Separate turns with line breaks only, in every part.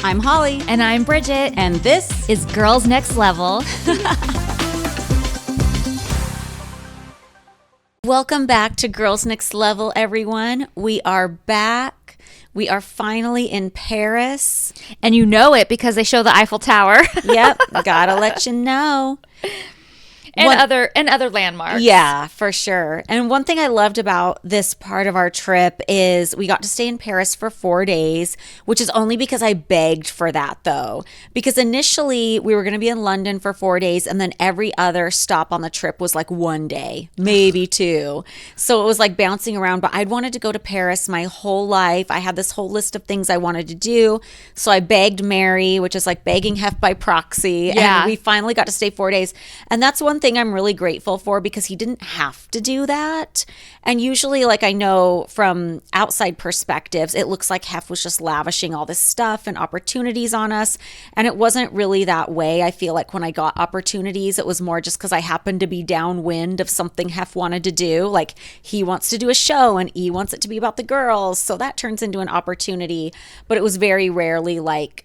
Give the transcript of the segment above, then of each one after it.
I'm Holly.
And I'm Bridget.
And this
is Girls Next Level.
Welcome back to Girls Next Level, everyone. We are back. We are finally in Paris.
And you know it because they show the Eiffel Tower.
Yep, gotta let you know.
And other landmarks.
Yeah, for sure. And one thing I loved about this part of our trip is we got to stay in Paris for 4 days, which is only because I begged for that, though. Because initially we were going to be in London for 4 days, and then every other stop on the trip was like 1 day, maybe 2. So it was like bouncing around. But I'd wanted to go to Paris my whole life. I had this whole list of things I wanted to do. So I begged Mary, which is like begging Hef by proxy.
Yeah.
And we finally got to stay 4 days. And that's one thing I'm really grateful for, because he didn't have to do that. And usually, like, I know from outside perspectives, it looks like Hef was just lavishing all this stuff and opportunities on us. And it wasn't really that way. I feel like when I got opportunities, it was more just because I happened to be downwind of something Hef wanted to do. Like, he wants to do a show and he wants it to be about the girls. So that turns into an opportunity. But it was very rarely like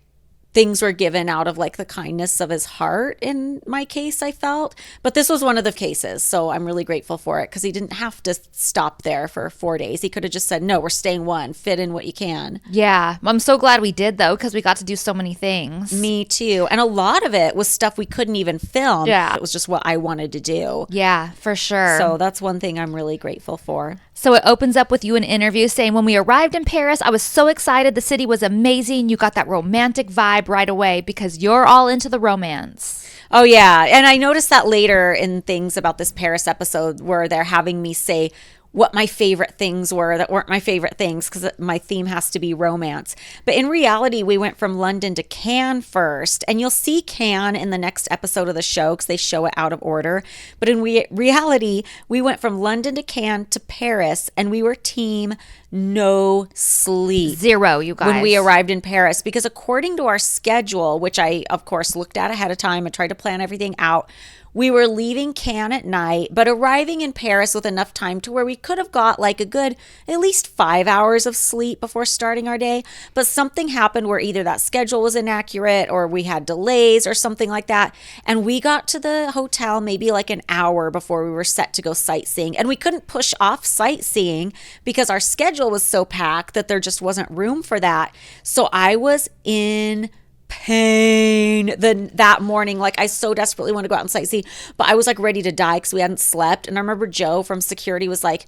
things were given out of like the kindness of his heart in my case, I felt. But this was one of the cases. So I'm really grateful for it, because he didn't have to stop there for 4 days. He could have just said, no, we're staying 1, fit in what you can.
Yeah. I'm so glad we did, though, because we got to do so many things.
Me too. And a lot of it was stuff we couldn't even film.
Yeah.
It was just what I wanted to do.
Yeah, for sure.
So that's one thing I'm really grateful for.
So it opens up with you an interview saying, when we arrived in Paris, I was so excited. The city was amazing. You got that romantic vibe right away because you're all into the romance.
Oh, yeah. And I noticed that later in things about this Paris episode where they're having me say what my favorite things were that weren't my favorite things, because my theme has to be romance. But in reality, we went from London to Cannes first, and you'll see Cannes in the next episode of the show because they show it out of order. But in reality, we went from London to Cannes to Paris, and we were team no sleep.
0, you guys.
When we arrived in Paris, because according to our schedule, which I, of course, looked at ahead of time and tried to plan everything out, we were leaving Cannes at night, but arriving in Paris with enough time to where we could have got like a good at least 5 hours of sleep before starting our day. But something happened where either that schedule was inaccurate or we had delays or something like that. And we got to the hotel maybe like an hour before we were set to go sightseeing. And we couldn't push off sightseeing because our schedule was so packed that there just wasn't room for that. So I was in pain that morning. Like, I so desperately wanted to go out and sightsee, but I was like ready to die because we hadn't slept. And I remember Joe from security was like,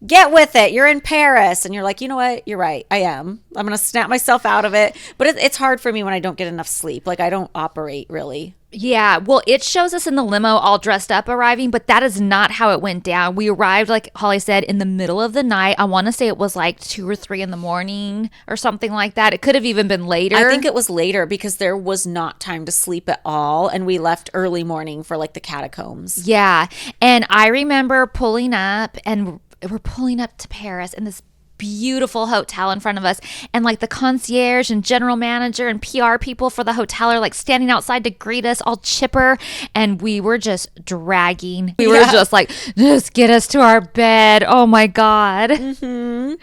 get with it, you're in Paris. And you're like, you know what, you're right, I am. I'm gonna snap myself out of it. But it's hard for me when I don't get enough sleep. Like, I don't operate really.
Yeah, well, it shows us in the limo all dressed up arriving, but that is not how it went down. We arrived, like Holly said, in the middle of the night. I want to say it was like 2 or 3 in the morning or something like that. It could have even been later.
I think it was later because there was not time to sleep at all. And we left early morning for like the catacombs.
Yeah, and I remember pulling up, and we're pulling up to Paris in this beautiful hotel in front of us, and like the concierge and general manager and PR people for the hotel are like standing outside to greet us, all chipper, and we were just dragging. We were just like, just get us to our bed. Oh my God. Mm-hmm.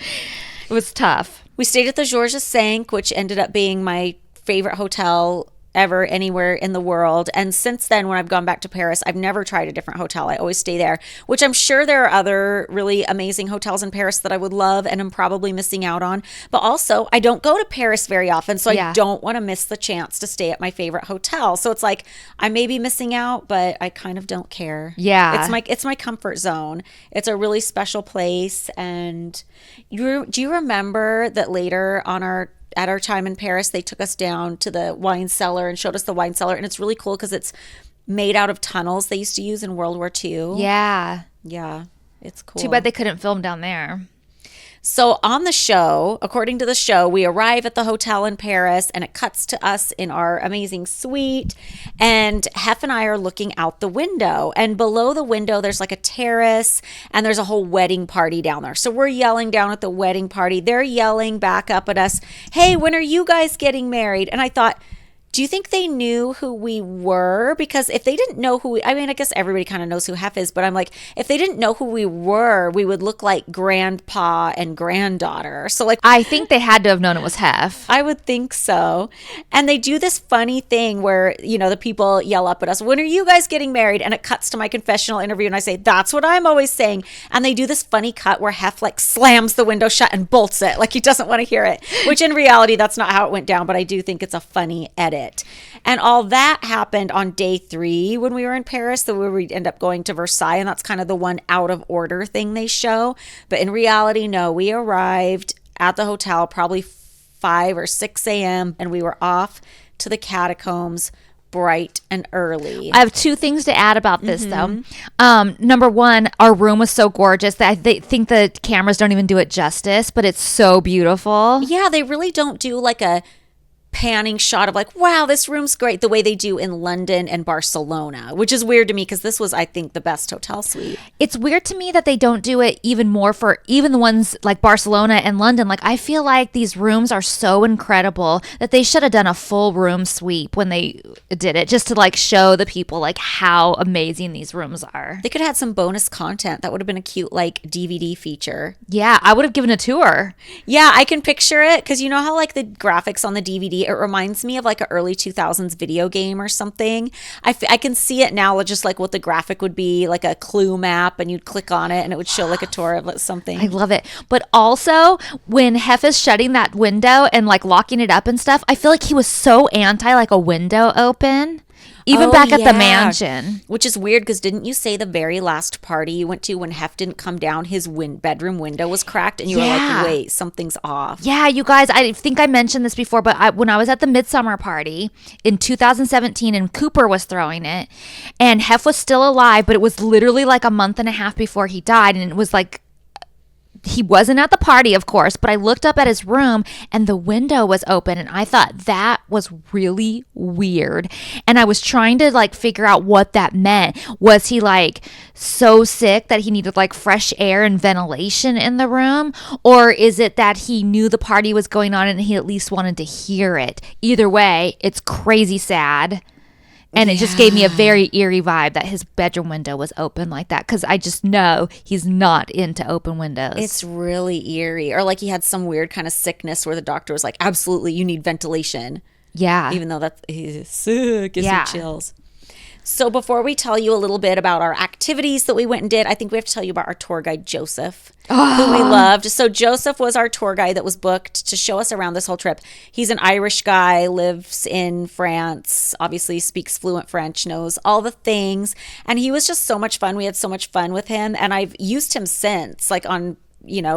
It was tough.
We stayed at the Georges V, which ended up being my favorite hotel ever anywhere in the world. And since then, when I've gone back to Paris, I've never tried a different hotel. I always stay there, which I'm sure there are other really amazing hotels in Paris that I would love and I'm probably missing out on. But also, I don't go to Paris very often, so I don't want to miss the chance to stay at my favorite hotel. So it's like, I may be missing out, but I kind of don't care.
Yeah.
It's my comfort zone. It's a really special place. And do you remember that later on at our time in Paris, they took us down to the wine cellar and showed us the wine cellar. And it's really cool because it's made out of tunnels they used to use in World War II.
Yeah.
Yeah, it's cool.
Too bad they couldn't film down there.
So on the show, according to the show, we arrive at the hotel in Paris and it cuts to us in our amazing suite. And Hef and I are looking out the window. And below the window, there's like a terrace and there's a whole wedding party down there. So we're yelling down at the wedding party. They're yelling back up at us, hey, when are you guys getting married? And I thought, Do you think they knew who we were? Because if they didn't know I mean, I guess everybody kind of knows who Hef is, but I'm like, if they didn't know who we were, we would look like grandpa and granddaughter. So like,
I think they had to have known it was Hef.
I would think so. And they do this funny thing where, the people yell up at us, when are you guys getting married? And it cuts to my confessional interview and I say, that's what I'm always saying. And they do this funny cut where Hef like slams the window shut and bolts it like he doesn't want to hear it, which in reality, that's not how it went down. But I do think it's a funny edit. And all that happened on day 3 when we were in Paris, where we end up going to Versailles. And that's kind of the one out of order thing they show. But in reality, no, we arrived at the hotel probably 5 or 6 a.m. and we were off to the catacombs bright and early.
I have 2 things to add about this though. Number 1, our room was so gorgeous that I think the cameras don't even do it justice, but it's so beautiful.
Yeah, they really don't do like a panning shot of like, wow, this room's great, the way they do in London and Barcelona, which is weird to me because this was, I think, the best hotel suite.
It's weird to me that they don't do it even more for even the ones like Barcelona and London. Like, I feel like these rooms are so incredible that they should have done a full room sweep when they did it, just to like show the people like how amazing these rooms are.
They could have had some bonus content. That would have been a cute like DVD feature.
Yeah, I would have given a tour.
Yeah, I can picture it because you know how like the graphics on the DVD, it reminds me of like an early 2000s video game or something. I can see it now, just like what the graphic would be, like a clue map, and you'd click on it and it would show like a tour of something.
I love it. But also when Hef is shutting that window and like locking it up and stuff, I feel like he was so anti like a window open. Even back at the mansion.
Which is weird because didn't you say the very last party you went to when Hef didn't come down, his bedroom window was cracked and you were like, wait, something's off.
Yeah, you guys, I think I mentioned this before, but when I was at the midsummer party in 2017 and Cooper was throwing it and Hef was still alive, but it was literally like a month and a half before he died, and it was like, he wasn't at the party, of course, but I looked up at his room and the window was open and I thought that was really weird. And I was trying to like figure out what that meant. Was he like so sick that he needed like fresh air and ventilation in the room? Or is it that he knew the party was going on and he at least wanted to hear it? Either way, it's crazy sad. And it just gave me a very eerie vibe that his bedroom window was open like that, because I just know he's not into open windows.
It's really eerie. Or like he had some weird kind of sickness where the doctor was like, absolutely, you need ventilation.
Yeah.
Even though he's sick, gives me chills. So before we tell you a little bit about our activities that we went and did, I think we have to tell you about our tour guide, Joseph, who we loved. So Joseph was our tour guide that was booked to show us around this whole trip. He's an Irish guy, lives in France, obviously speaks fluent French, knows all the things. And he was just so much fun. We had so much fun with him. And I've used him since, like on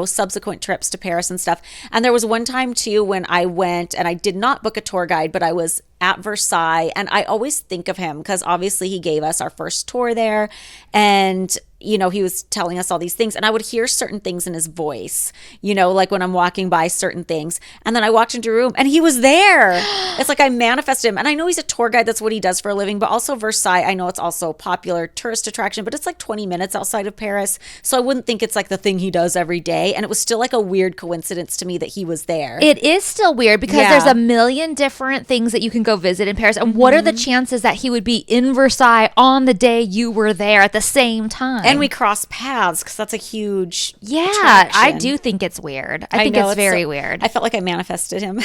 subsequent trips to Paris and stuff. And there was one time too when I went and I did not book a tour guide, but I was at Versailles, and I always think of him because obviously he gave us our first tour there, and he was telling us all these things, and I would hear certain things in his voice, like when I'm walking by certain things, and then I walked into a room and he was there. It's like I manifested him. And I know he's a tour guide, that's what he does for a living, but also Versailles, I know it's also a popular tourist attraction, but it's like 20 minutes outside of Paris, so I wouldn't think it's like the thing he does every day. And it was still like a weird coincidence to me that he was there.
It is still weird because there's a million different things that you can go visit in Paris, and what are the chances that he would be in Versailles on the day you were there at the same time?
And we cross paths because that's a huge
attraction. I do think it's weird. I think it's very weird.
I felt like I manifested him.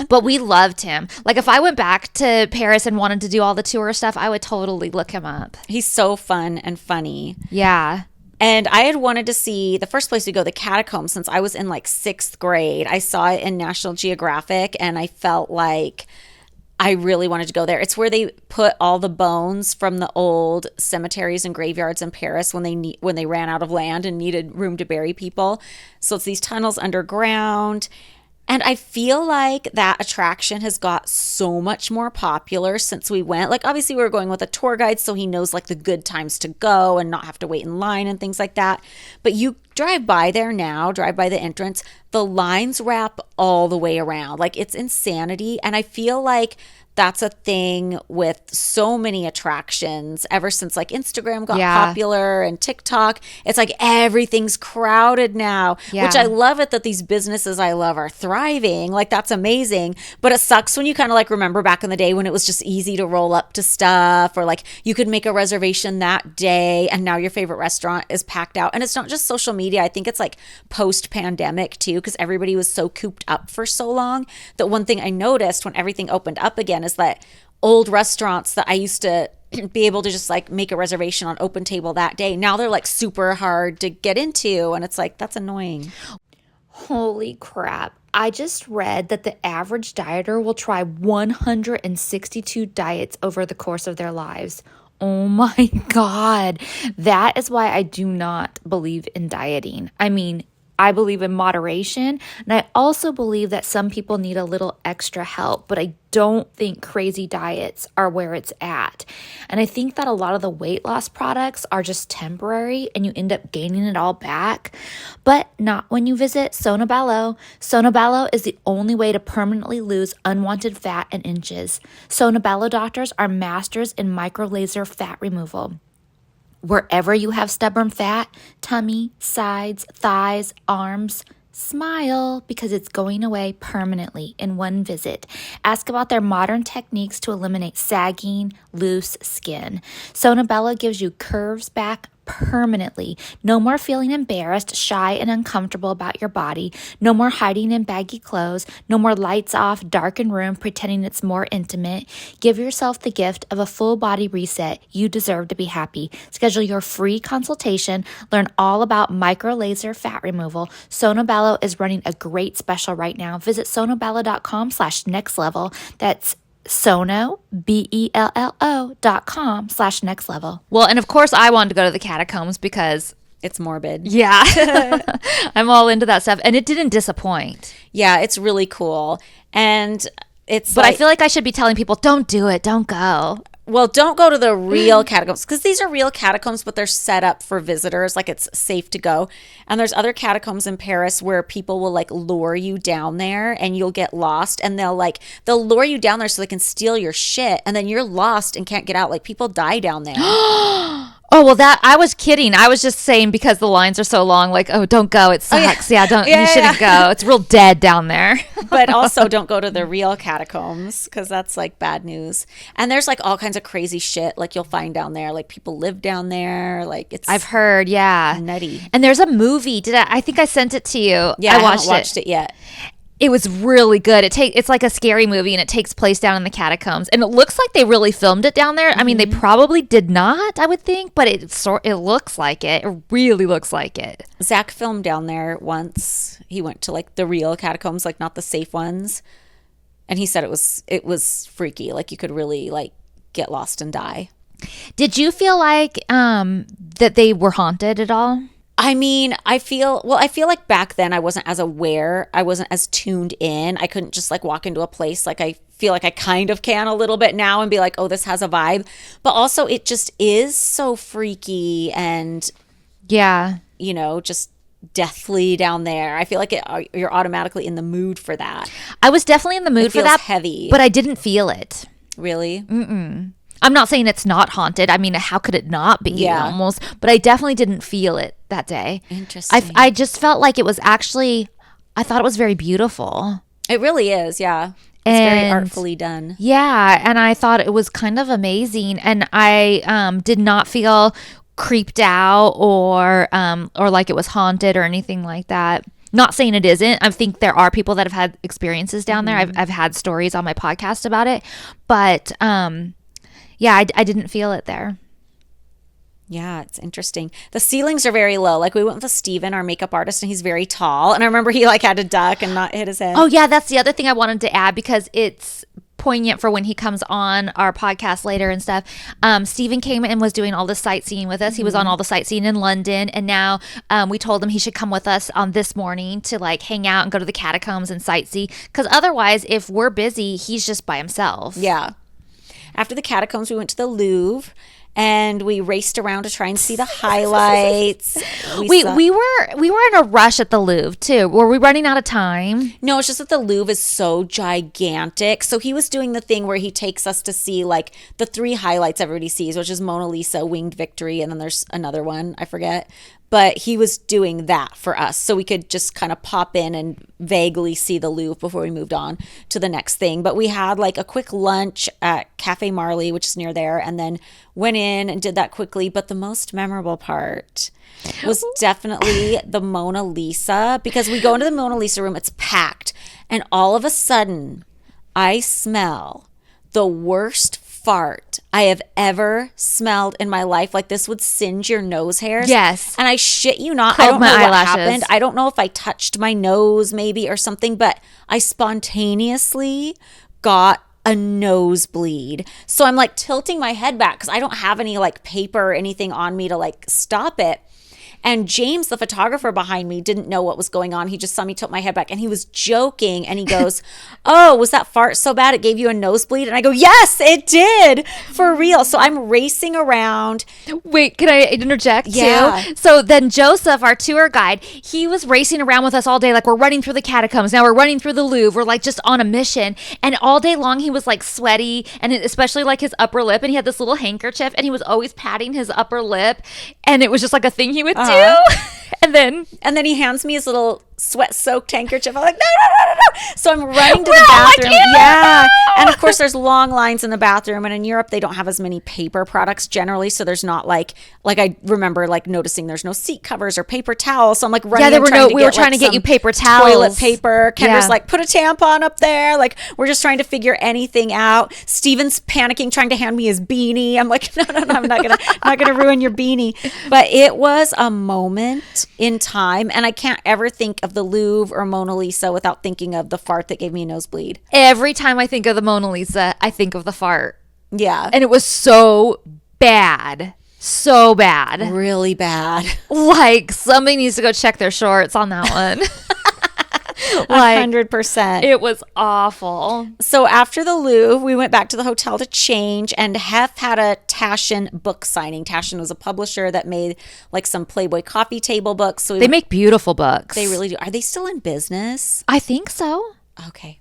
But we loved him. Like if I went back to Paris and wanted to do all the tour stuff, I would totally look him up.
He's so fun and funny.
Yeah.
And I had wanted to see the first place we go, the catacombs, since I was in like 6th grade. I saw it in National Geographic and I felt like I really wanted to go there. It's where they put all the bones from the old cemeteries and graveyards in Paris when they ran out of land and needed room to bury people. So it's these tunnels underground. And I feel like that attraction has got so much more popular since we went. Like, obviously, we were going with a tour guide, so he knows, like, the good times to go and not have to wait in line and things like that. But you drive by there now, drive by the entrance, the lines wrap all the way around. Like, it's insanity. And I feel like that's a thing with so many attractions ever since like Instagram got popular and TikTok. It's like everything's crowded now, which I love it that these businesses I love are thriving. Like, that's amazing. But it sucks when you kind of like remember back in the day when it was just easy to roll up to stuff, or like you could make a reservation that day and now your favorite restaurant is packed out. And it's not just social media. I think it's like post-pandemic too, because everybody was so cooped up for so long that one thing I noticed when everything opened up again is that old restaurants that I used to be able to just like make a reservation on Open Table that day, now they're like super hard to get into, and it's like, that's annoying.
Holy crap. I just read that the average dieter will try 162 diets over the course of their lives. Oh my God. That is why I do not believe in dieting. I mean, I believe in moderation, and I also believe that some people need a little extra help, but I don't think crazy diets are where it's at. And I think that a lot of the weight loss products are just temporary and you end up gaining it all back, but not when you visit Sonobello. Sonobello is the only way to permanently lose unwanted fat and inches. Sonobello doctors are masters in micro-laser fat removal. Wherever you have stubborn fat, tummy, sides, thighs, arms, smile, because it's going away permanently in one visit. Ask about their modern techniques to eliminate sagging, loose skin. Sonobello gives you curves back permanently. No more feeling embarrassed, shy, and uncomfortable about your body. No more hiding in baggy clothes. No more lights off, darkened room pretending it's more intimate. Give yourself the gift of a full body reset. You deserve to be happy. Schedule your free consultation. Learn all about micro-laser fat removal. Sonobello is running a great special right now. Visit sonobello.com/nextlevel. That's sonobello.com/nextlevel. Well, and of course I wanted to go to the catacombs because
it's morbid.
Yeah. I'm all into that stuff. And it didn't disappoint.
Yeah, it's really cool. And it's
But I feel like I should be telling people, don't do it. Don't go.
Well, don't go to the real catacombs, because these are real catacombs, but they're set up for visitors. Like, it's safe to go. And there's other catacombs in Paris where people will like lure you down there and you'll get lost, and they'll lure you down there so they can steal your shit, and then you're lost and can't get out. Like, people die down there.
Oh, well, that I was kidding. I was just saying because the lines are so long, like, oh, don't go. It sucks. You shouldn't go. It's real dead down there.
But also don't go to the real catacombs, because that's like bad news. And there's like all kinds of crazy shit like you'll find down there. Like, people live down there. Like, it's
I've heard, yeah.
Nutty.
And there's a movie. I think I sent it to you.
Yeah, I haven't watched it yet.
It was really good. It's like a scary movie, and it takes place down in the catacombs. And it looks like they really filmed it down there. I mean, they probably did not, I would think, but it looks like it. It really looks like it.
Zach filmed down there once. He went to like the real catacombs, like not the safe ones. And he said it was freaky. Like, you could really like get lost and die.
Did you feel like that they were haunted at all?
I mean, I feel like back then I wasn't as aware. I wasn't as tuned in. I couldn't just like walk into a place. Like, I feel like I kind of can a little bit now and be like, oh, this has a vibe. But also it just is so freaky and,
yeah,
you know, just deathly down there. I feel like you're automatically in the mood for that.
I was definitely in the mood for that.
Heavy.
But I didn't feel it.
Really?
Mm-mm. I'm not saying it's not haunted. I mean, how could it not be?
Yeah.
Almost. But I definitely didn't feel it that day.
Interesting.
I just felt like it was actually, I thought it was very beautiful.
It really is, yeah. It's very artfully done.
Yeah, and I thought it was kind of amazing. And I did not feel creeped out or like it was haunted or anything like that. Not saying it isn't. I think there are people that have had experiences down there. I've had stories on my podcast about it. But yeah, I didn't feel it there.
Yeah, it's interesting. The ceilings are very low. Like, we went with Steven, our makeup artist, and he's very tall. And I remember he like had to duck and not hit his head.
Oh, yeah, that's the other thing I wanted to add, because it's poignant for when he comes on our podcast later and stuff. Steven came and was doing all the sightseeing with us. He was on all the sightseeing in London, and now we told him he should come with us on this morning to like hang out and go to the catacombs and sightsee, because otherwise, if we're busy, he's just by himself.
Yeah. After the catacombs, we went to the Louvre, and we raced around to try and see the highlights.
We were in a rush at the Louvre too. Were we running out of time?
No, it's just that the Louvre is so gigantic. So he was doing the thing where he takes us to see like the 3 highlights everybody sees, which is Mona Lisa, Winged Victory, and then there's another one, I forget. But he was doing that for us so we could just kind of pop in and vaguely see the Louvre before we moved on to the next thing. But we had like a quick lunch at Cafe Marley, which is near there, and then went in and did that quickly. But the most memorable part was definitely the Mona Lisa, because we go into the Mona Lisa room, it's packed, and all of a sudden I smell the worst fart I have ever smelled in my life. Like this would singe your nose hairs.
Yes.
And I shit you not,
Curled
I don't know
my
what
eyelashes.
happened. I don't know if I touched my nose maybe or something, but I spontaneously got a nosebleed. So I'm like tilting my head back because I don't have any like paper or anything on me to like stop it. And James, the photographer behind me, didn't know what was going on. He just saw me tilt my head back and he was joking. And he goes, "Oh, was that fart so bad it gave you a nosebleed?" And I go, "Yes, it did. For real." So I'm racing around.
Wait, can I interject
Yeah.
too? So then Joseph, our tour guide, he was racing around with us all day. Like we're running through the catacombs. Now we're running through the Louvre. We're like just on a mission. And all day long he was like sweaty, and especially like his upper lip. And he had this little handkerchief and he was always patting his upper lip. And it was just like a thing he would do. And then
he hands me his little sweat-soaked handkerchief. I'm like, no. So I'm running to the
all like,
bathroom.
"Ew!"
Yeah. And of course, there's long lines in the bathroom. And in Europe, they don't have as many paper products generally. So there's not like I remember like noticing there's no seat covers or paper towels. So I'm like running.
we were trying to get you paper towels.
Toilet paper. Kendra's
Yeah.
like, "Put a tampon up there." Like we're just trying to figure anything out. Steven's panicking, trying to hand me his beanie. I'm like, no, I'm not gonna ruin your beanie. But it was a moment in time, and I can't ever think of the Louvre or Mona Lisa without thinking of the fart that gave me a nosebleed.
every time I think of the Mona Lisa, I think of the fart.
Yeah.
And it was so bad. So bad.
Really bad.
Like somebody needs to go check their shorts on that one. Like
100%.
it was awful.
So after the Louvre, we went back to the hotel to change, and Hef had a Taschen book signing. Taschen was a publisher that made like some Playboy coffee table books. So
They make beautiful books.
they really do. Are they still in business?
I think so.
Okay.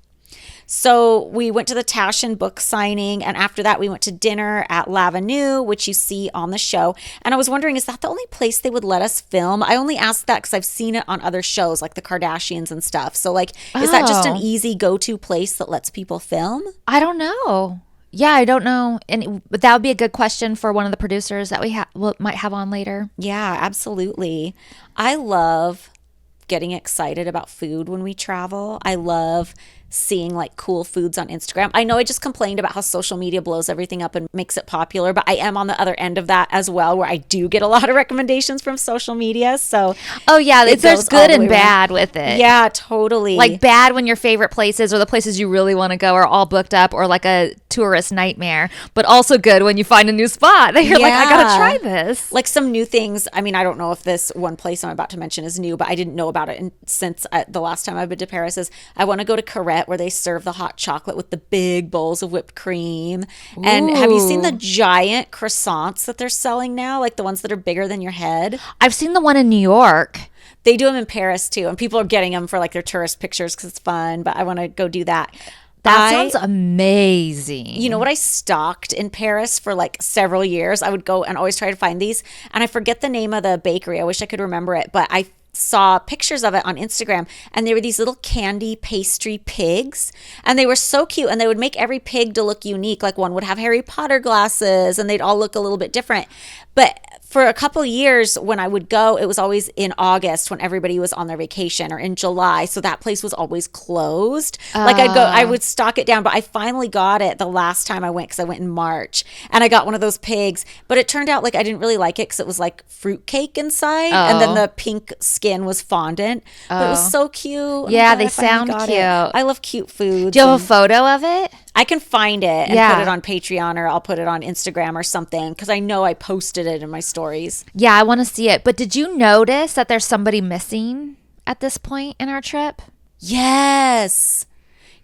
So we went to the Taschen book signing, and after that we went to dinner at L'Avenue, which you see on the show. And I was wondering, is that the only place they would let us film? I only asked that because I've seen it on other shows like the Kardashians and stuff. So like, is that just an
Oh.
easy go-to place that lets people film?
I don't know. Yeah, I don't know. But that would be a good question for one of the producers that we might have on later.
Yeah, absolutely. I love getting excited about food when we travel. I love seeing like cool foods on Instagram. I know I just complained about how social media blows everything up and makes it popular, but I am on the other end of that as well, where I do get a lot of recommendations from social media. So
Oh yeah,
It
there's
goes all
good
the
and
way
bad with it.
yeah, totally.
Like bad when your favorite places or the places you really want to go are all booked up or like a tourist nightmare, but also good when you find a new spot that you're like, I gotta
Yeah.
try this.
Like some new things. I mean, I don't know if this one place I'm about to mention is new, but I didn't know about it since the last time I've been to Paris. Is I want to go to Cabaret, where they serve the hot chocolate with the big bowls of whipped cream. And have you seen the
Ooh.
giant croissants that they're selling now? Like the ones that are bigger than your head?
I've seen the one in New York.
They do them in Paris too. And people are getting them for like their tourist pictures because it's fun. But I want to go do that.
That sounds amazing.
You know what? I stalked in Paris for like several years. I would go and always try to find these. And I forget the name of the bakery. I wish I could remember it. But I saw pictures of it on Instagram, and they were these little candy pastry pigs, and they were so cute, and they would make every pig to look unique. Like one would have Harry Potter glasses, and they'd all look a little bit different. But for a couple years when I would go, it was always in August when everybody was on their vacation, or in July. So that place was always closed. Like I would stock it down, but I finally got it the last time I went, because I went in March, and I got one of those pigs. But it turned out like I didn't really like it because it was like fruitcake inside, and then the pink skin was fondant. But it was so cute.
Yeah,
I'm glad
they
I finally
sound
got
cute.
it. I love cute foods.
Do you have a
and
photo of it?
I can find it and
Yeah.
put it on Patreon, or I'll put it on Instagram or something, because I know I posted it in my stories.
Yeah, I want to see it. But did you notice that there's somebody missing at this point in our trip?
Yes.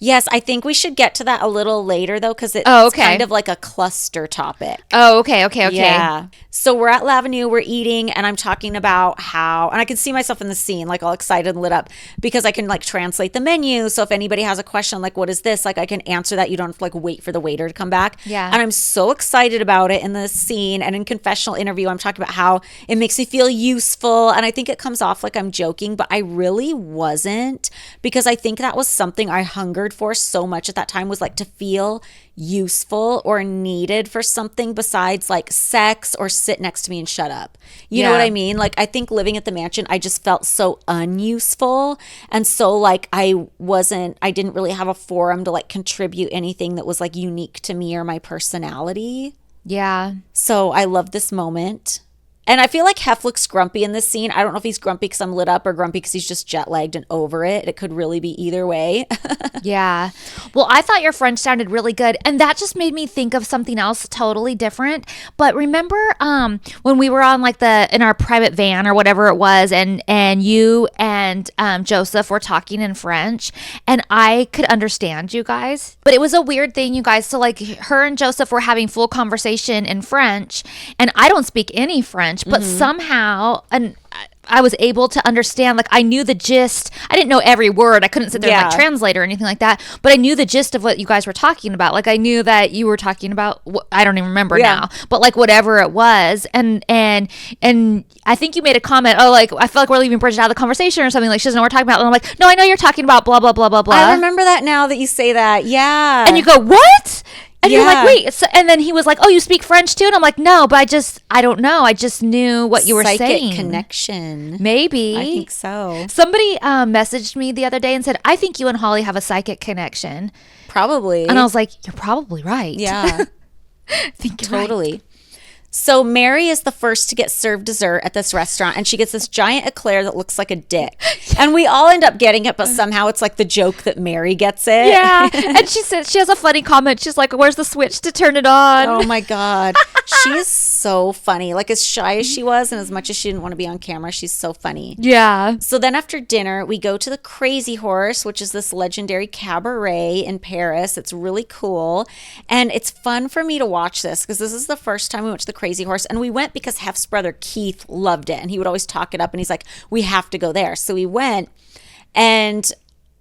Yes, I think we should get to that a little later though, because it's
Oh, okay.
kind of like a cluster topic.
Oh, okay.
Yeah. So we're at L'Avenue, we're eating, and I'm talking about how, and I can see myself in the scene, like all excited and lit up, because I can like translate the menu. So if anybody has a question, like, what is this? Like, I can answer that. You don't have to like wait for the waiter to come back.
Yeah.
And I'm so excited about it in the scene. And in confessional interview, I'm talking about how it makes me feel useful. And I think it comes off like I'm joking, but I really wasn't, because I think that was something I hungered for so much at that time, was like to feel useful or needed for something besides like sex or sit next to me and shut up. You know what I mean? Like, I think living at the mansion, I just felt so unuseful. And so like I didn't really have a forum to like contribute anything that was like unique to me or my personality.
Yeah.
So I love this moment. And I feel like Hef looks grumpy in this scene. I don't know if he's grumpy because I'm lit up or grumpy because he's just jet lagged and over it. It could really be either way.
Yeah. Well, I thought your French sounded really good, and that just made me think of something else totally different. But remember when we were on like in our private van or whatever it was, and you and Joseph were talking in French, and I could understand you guys. But it was a weird thing, you guys. So like her and Joseph were having full conversation in French, and I don't speak any French, but somehow I was able to understand, like I knew the gist. I didn't know every word. I couldn't sit there and like translate or anything like that, but I knew the gist of what you guys were talking about. Like I knew that you were talking about, I don't even remember now, but like whatever it was. And I think you made a comment, oh, like I feel like we're leaving Bridget out of the conversation or something, like she doesn't know what we're talking about. And I'm like, no, I know you're talking about blah, blah, blah, blah, blah.
I remember that now that you say that. Yeah.
And you go, what? And you're like, wait. So, and then he was like, oh, you speak French too? And I'm like, no, but I don't know. I just knew what you were saying.
Psychic connection.
Maybe.
I think so.
Somebody messaged me the other day and said, I think you and Holly have a psychic connection.
Probably.
And I was like, you're probably right.
Yeah.
I think you're
totally.
right.
So Mary is the first to get served dessert at this restaurant, and she gets this giant eclair that looks like a dick. And we all end up getting it, but somehow it's like the joke that Mary gets it.
Yeah. And she said, she has a funny comment. She's like, where's the switch to turn it on?
Oh my God. She's so funny. Like as shy as she was and as much as she didn't want to be on camera, she's so funny.
Yeah.
So then after dinner, we go to the Crazy Horse, which is this legendary cabaret in Paris. It's really cool. And it's fun for me to watch this because this is the first time we went to the Crazy Horse. And we went because Hef's brother Keith loved it. And he would always talk it up. And he's like, we have to go there. So we went. And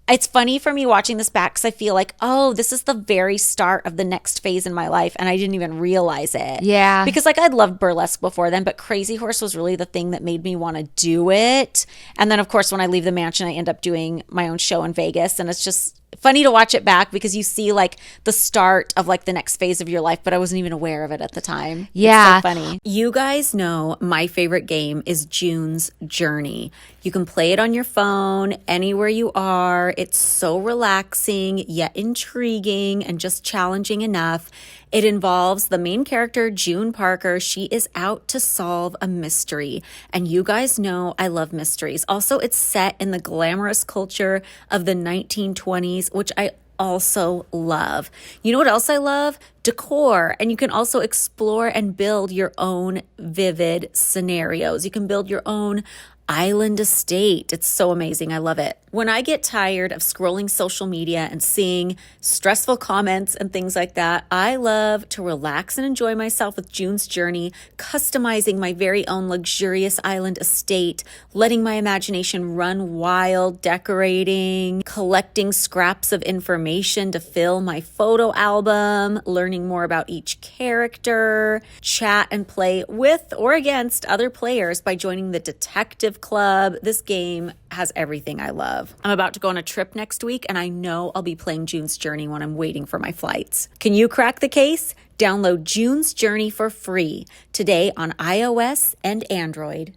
it's funny for me watching this back because I feel like, oh, this is the very start of the next phase in my life. And I didn't even realize it.
Yeah.
Because like I'd loved burlesque before then, but Crazy Horse was really the thing that made me want to do it. And then, of course, when I leave the mansion, I end up doing my own show in Vegas. And it's just funny to watch it back because you see like the start of like the next phase of your life, but I wasn't even aware of it at the time.
Yeah.
It's so funny. You guys know my favorite game is June's Journey. You can play it on your phone anywhere you are. It's so relaxing yet intriguing and just challenging enough. It involves the main character, June Parker. She is out to solve a mystery. And you guys know I love mysteries. Also, it's set in the glamorous culture of the 1920s, which I also love. You know what else I love? Decor. And you can also explore and build your own vivid scenarios. You can build your own island estate. It's so amazing. I love it. When I get tired of scrolling social media and seeing stressful comments and things like that, I love to relax and enjoy myself with June's Journey, customizing my very own luxurious island estate, letting my imagination run wild, decorating, collecting scraps of information to fill my photo album, learning more about each character, chat and play with or against other players by joining the Detective Club. This game has everything I love. I'm about to go on a trip next week, and I know I'll be playing June's Journey when I'm waiting for my flights. Can you crack the case? Download June's Journey for free today on iOS and Android.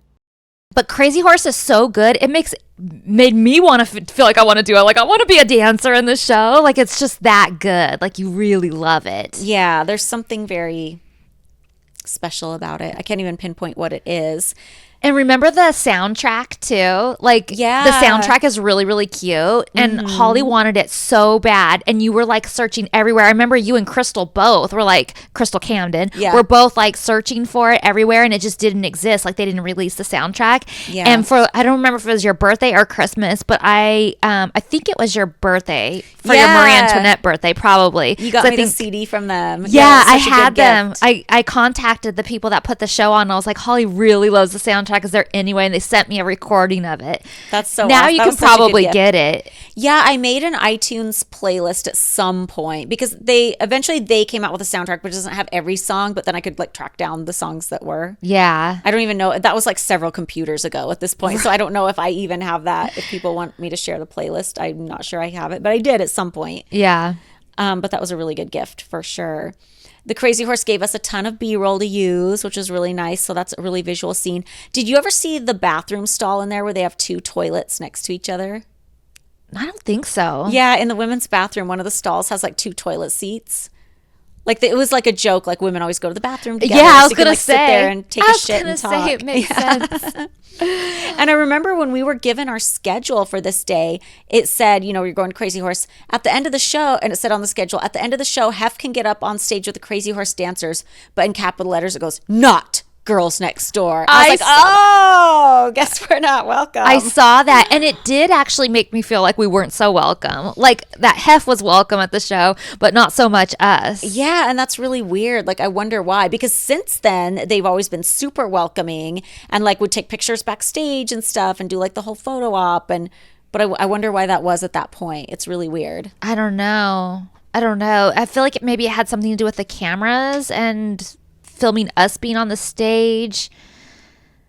But Crazy Horse is so good. It made me want to feel like I want to do it. Like I want to be a dancer in the show. Like it's just that good. Like you really love it.
Yeah, there's something very special about it. I can't even pinpoint what it is.
And remember the soundtrack too? Like,
Yeah.
the soundtrack is really, really cute. And Holly wanted it so bad. And you were like searching everywhere. I remember you and Crystal both were like, Crystal Camden, were both like searching for it everywhere. And it just didn't exist. Like, they didn't release the soundtrack.
Yeah.
And I don't remember if it was your birthday or Christmas, but I think it was your birthday for your Marie Antoinette birthday, probably.
You got me the CD from them.
Yeah, I had them. I contacted the people that put the show on. And I was like, Holly really loves the soundtrack. Is there any way? And they sent me a recording of it.
That's so
now
awesome.
you can probably get it.
Yeah, I made an iTunes playlist at some point because they came out with a soundtrack which doesn't have every song, but then I could like track down the songs that were.
Yeah.
I don't even know. That was like several computers ago at this point. So I don't know if I even have that. If people want me to share the playlist, I'm not sure I have it, but I did at some point.
Yeah.
But that was a really good gift for sure. The Crazy Horse gave us a ton of B-roll to use, which was really nice. So that's a really visual scene. Did you ever see the bathroom stall in there where they have two toilets next to each other?
I don't think so.
Yeah, in the women's bathroom, one of the stalls has like two toilet seats. Like it was like a joke, like women always go to the bathroom together.
Yeah, I was
so
gonna
sit there and take a shit and talk.
Say it makes sense.
And I remember when we were given our schedule for this day, it said, you're going to Crazy Horse at the end of the show, and it said on the schedule, at the end of the show, Hef can get up on stage with the Crazy Horse dancers, but in capital letters it goes, not Girls Next Door. I was like, guess we're not welcome.
I saw that, and it did actually make me feel like we weren't so welcome. Like, that Hef was welcome at the show, but not so much us.
Yeah, and that's really weird. Like, I wonder why. Because since then, they've always been super welcoming and, like, would take pictures backstage and stuff and do, like, the whole photo op. But I wonder why that was at that point. It's really weird.
I don't know. I feel like maybe it had something to do with the cameras and filming us being on the stage.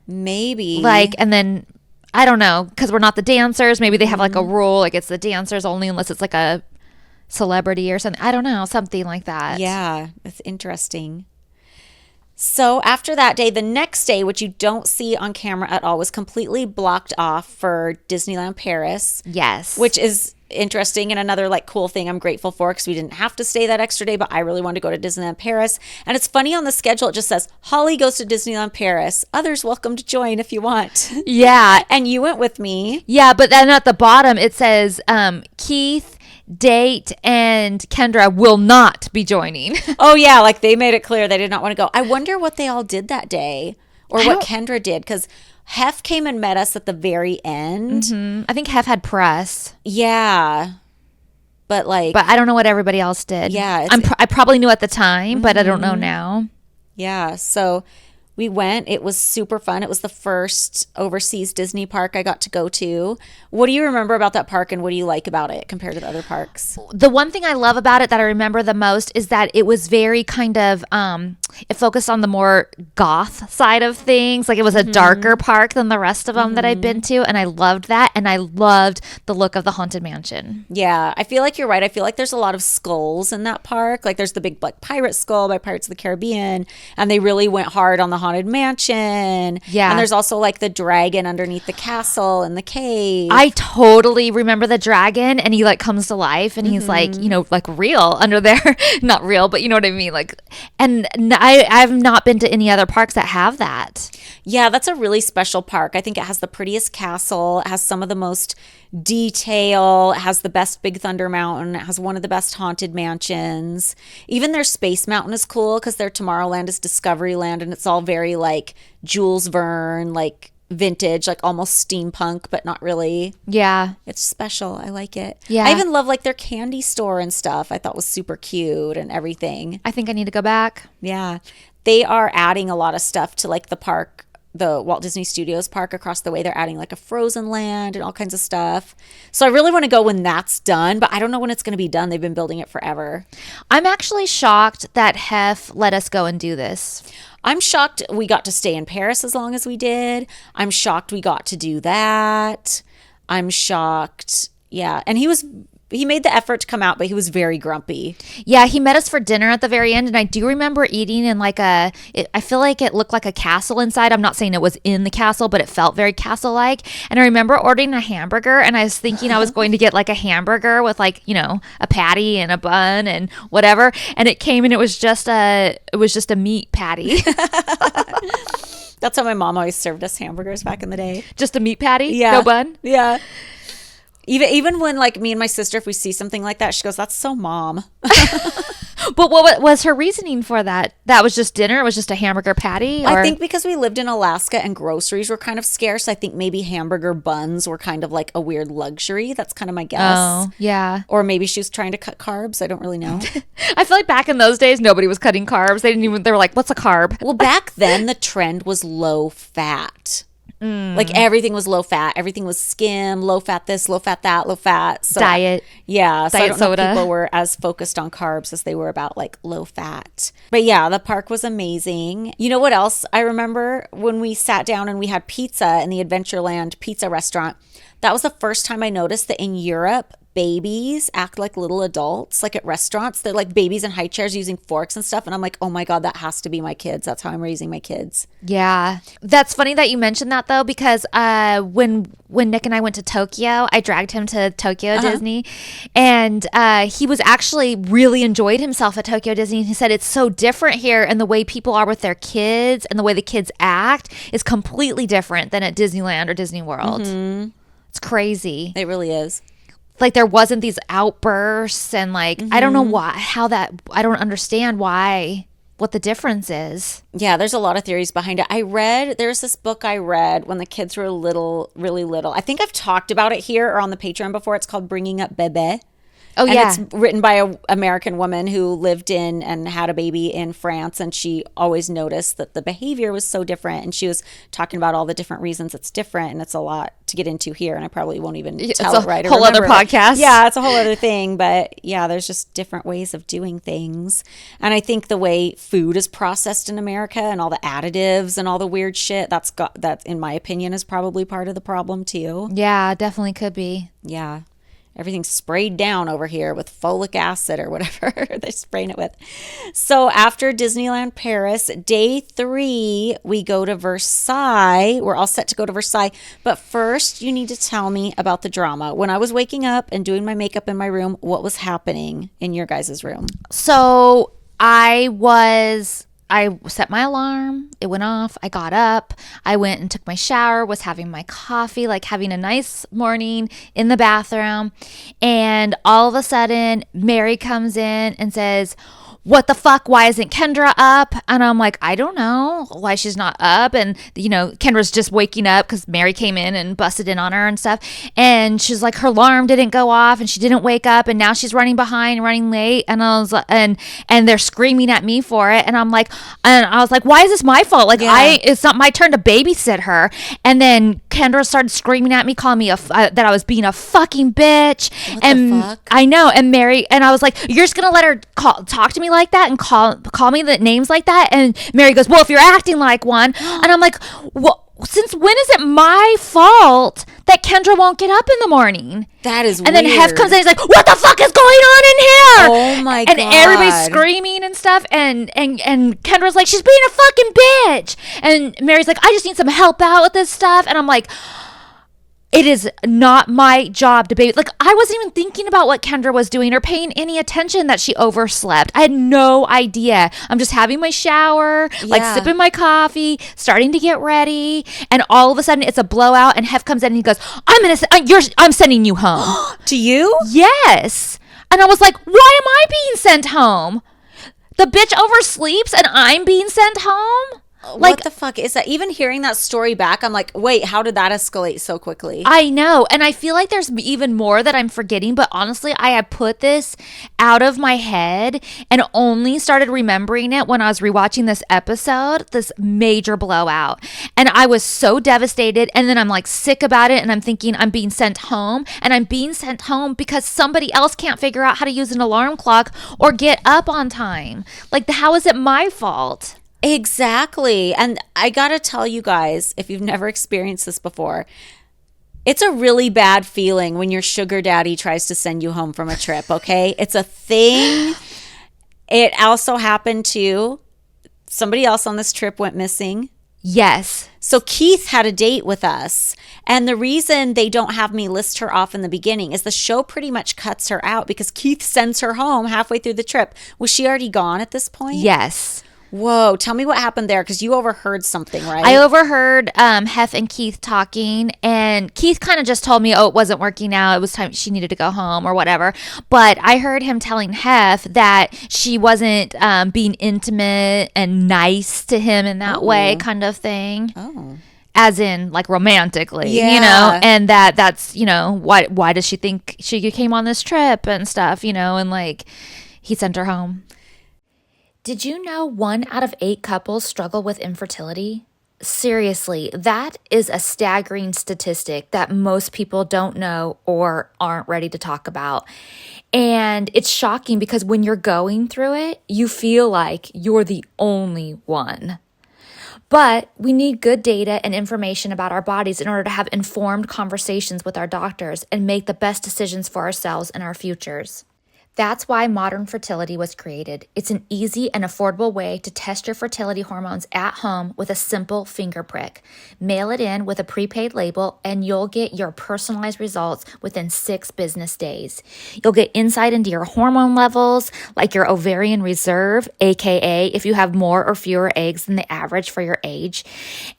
Maybe.
Like, and then, I don't know, because we're not the dancers. Maybe they have like a rule, like it's the dancers only unless it's like a celebrity or something. I don't know, something like that.
Yeah, it's interesting. So after that day, the next day, which you don't see on camera at all, was completely blocked off for Disneyland Paris.
Yes.
Which is interesting and another like cool thing I'm grateful for because we didn't have to stay that extra day, but I really wanted to go to Disneyland Paris. And it's funny, on the schedule it just says Holly goes to Disneyland Paris, others welcome to join if you want.
Yeah.
And you went with me.
Yeah, but then at the bottom it says Keith, Date, and Kendra will not be joining.
Oh yeah, like they made it clear they did not want to go. I wonder what they all did that day, or what Kendra did, because Hef came and met us at the very end.
Mm-hmm. I think Hef had press.
Yeah. But
I don't know what everybody else did.
Yeah.
I probably knew at the time, but I don't know now.
Yeah. So we went. It was super fun. It was the first overseas Disney park I got to go to. What do you remember about that park, and what do you like about it compared to the other parks?
The one thing I love about it that I remember the most is that it was very kind of, it focused on the more goth side of things. Like, it was a darker park than the rest of them that I've been to. And I loved that. And I loved the look of the Haunted Mansion.
Yeah, I feel like you're right. I feel like there's a lot of skulls in that park. Like, there's the big black pirate skull by Pirates of the Caribbean. And they really went hard on the Haunted Mansion. Yeah. And there's also like the dragon underneath the castle and the cave.
I totally remember the dragon, and he like comes to life, and he's like, like real under there. Not real, but you know what I mean? Like, and I've not been to any other parks that have that.
Yeah, that's a really special park. I think it has the prettiest castle. It has some of the most detail. It has the best Big Thunder Mountain. It has one of the best haunted mansions. Even their Space Mountain is cool because their Tomorrowland is Discoveryland, and it's all very like Jules Verne, like vintage, like almost steampunk, but not really.
Yeah.
It's special. I like it.
Yeah.
I even love like their candy store and stuff. I thought was super cute and everything.
I think I need to go back.
Yeah. They are adding a lot of stuff to like the park, the Walt Disney Studios park across the way. They're adding like a Frozen Land and all kinds of stuff. So I really want to go when that's done, but I don't know when it's going to be done. They've been building it forever.
I'm actually shocked that Hef let us go and do this.
I'm shocked we got to stay in Paris as long as we did. I'm shocked we got to do that. I'm shocked. Yeah. And he made the effort to come out, but he was very grumpy.
Yeah, he met us for dinner at the very end, and I do remember eating in like I feel like it looked like a castle inside. I'm not saying it was in the castle, but it felt very castle-like. And I remember ordering a hamburger, and I was thinking I was going to get like a hamburger with like, a patty and a bun and whatever. And it came, and it was just a meat patty.
That's how my mom always served us hamburgers back in the day.
Just a meat patty?
Yeah.
No bun?
Yeah. Even when like me and my sister, if we see something like that, she goes, "That's so mom."
But what was her reasoning for that? That was just dinner? It was just a hamburger patty? Or?
I think because we lived in Alaska and groceries were kind of scarce, I think maybe hamburger buns were kind of like a weird luxury. That's kind of my guess.
Oh, yeah.
Or maybe she was trying to cut carbs. I don't really know.
I feel like back in those days, nobody was cutting carbs. They were like, what's a carb?
Well, back then the trend was low fat. Like everything was low fat. Everything was skim, low fat this, low fat that, low fat. So,
Diet.
Yeah. So
Diet
I don't know if
soda.
people were as focused on carbs as they were about like low fat. But yeah, the park was amazing. You know what else I remember? When we sat down and we had pizza in the Adventureland pizza restaurant, that was the first time I noticed that in Europe, babies act like little adults. Like at restaurants, they're like babies in high chairs using forks and stuff. And I'm like, oh my God, that has to be my kids. That's how I'm raising my kids.
Yeah. That's funny that you mentioned that, though, because when Nick and I went to Tokyo, I dragged him to Tokyo Disney, and he was actually really enjoyed himself at Tokyo Disney. He said it's so different here, and the way people are with their kids and the way the kids act is completely different than at Disneyland or Disney World. It's crazy.
It really is.
Like there wasn't these outbursts and like I don't know I don't understand what the difference is.
Yeah, there's a lot of theories behind it. There's this book I read when the kids were little, really little. I think I've talked about it here or on the Patreon before. It's called Bringing Up Bebe.
Oh,
and
yeah.
it's written by an American woman who lived in and had a baby in France. And she always noticed that the behavior was so different. And she was talking about all the different reasons it's different. And it's a lot to get into here. And I probably won't even tell it right.
It's a whole other podcast.
Yeah, it's a whole other thing. But yeah, there's just different ways of doing things. And I think the way food is processed in America and all the additives and all the weird shit, that in my opinion is probably part of the problem too.
Yeah, definitely could be.
Yeah. Everything's sprayed down over here with folic acid or whatever they're spraying it with. So after Disneyland Paris, day 3, we go to Versailles. We're all set to go to Versailles. But first, you need to tell me about the drama. When I was waking up and doing my makeup in my room, what was happening in your guys' room?
So I set my alarm. It went off. I got up. I went and took my shower, was having my coffee, like having a nice morning in the bathroom. And all of a sudden, Mary comes in and says, "What the fuck? Why isn't Kendra up?" And I'm like, I don't know why she's not up. And, Kendra's just waking up because Mary came in and busted in on her and stuff. And she's like, her alarm didn't go off and she didn't wake up. And now she's running behind, running late. And I was like, and they're screaming at me for it. And I was like, why is this my fault? Like, it's not my turn to babysit her. And then Kendra started screaming at me, calling me that I was being a fucking bitch.
What the fuck?
I know. And Mary, and I was like, you're just going to let her talk to me like that and call me the names like that? And Mary goes, well, if you're acting like one. And I'm like, well, since when is it my fault that Kendra won't get up in the morning?
That is
and
weird.
then Hef comes in and he's like, what the fuck is going on in here?
Oh my God.
And everybody's screaming and stuff. And Kendra's like, she's being a fucking bitch. And Mary's like, I just need some help out with this stuff. And I'm like, it is not my job to baby. Like, I wasn't even thinking about what Kendra was doing or paying any attention that she overslept. I had no idea. I'm just having my shower, like sipping my coffee, starting to get ready. And all of a sudden it's a blowout and Hef comes in and he goes, I'm sending you home.
To you?
Yes. And I was like, why am I being sent home? The bitch oversleeps and I'm being sent home?
What the fuck is that? Even hearing that story back, I'm like, wait, how did that escalate so quickly?
I know. And I feel like there's even more that I'm forgetting. But honestly, I had put this out of my head and only started remembering it when I was rewatching this episode, this major blowout. And I was so devastated. And then I'm like sick about it. And I'm thinking I'm being sent home. And I'm being sent home because somebody else can't figure out how to use an alarm clock or get up on time. Like, how is it my fault?
Exactly. And I gotta tell you guys, if you've never experienced this before, it's a really bad feeling when your sugar daddy tries to send you home from a trip, okay? It's a thing. It also happened to somebody else on this trip went missing.
Yes.
So Keith had a date with us. And the reason they don't have me list her off in the beginning is the show pretty much cuts her out because Keith sends her home halfway through the trip. Was she already gone at this point?
Yes.
Whoa, tell me what happened there, because you overheard something, right?
I overheard Hef and Keith talking, and Keith kind of just told me, oh, it wasn't working out. It was time she needed to go home or whatever. But I heard him telling Hef that she wasn't being intimate and nice to him in that way, kind of thing.
Oh.
As in, like, romantically,
Yeah.
you know, and that's, you know, why does she think she came on this trip and stuff, you know, and like he sent her home. Did you know 1 out of 8 couples struggle with infertility? Seriously, that is a staggering statistic that most people don't know or aren't ready to talk about. And it's shocking because when you're going through it, you feel like you're the only one. But we need good data and information about our bodies in order to have informed conversations with our doctors and make the best decisions for ourselves and our futures. That's why Modern Fertility was created. It's an easy and affordable way to test your fertility hormones at home with a simple finger prick. Mail it in with a prepaid label and you'll get your personalized results within 6 business days. You'll get insight into your hormone levels, like your ovarian reserve, aka if you have more or fewer eggs than the average for your age,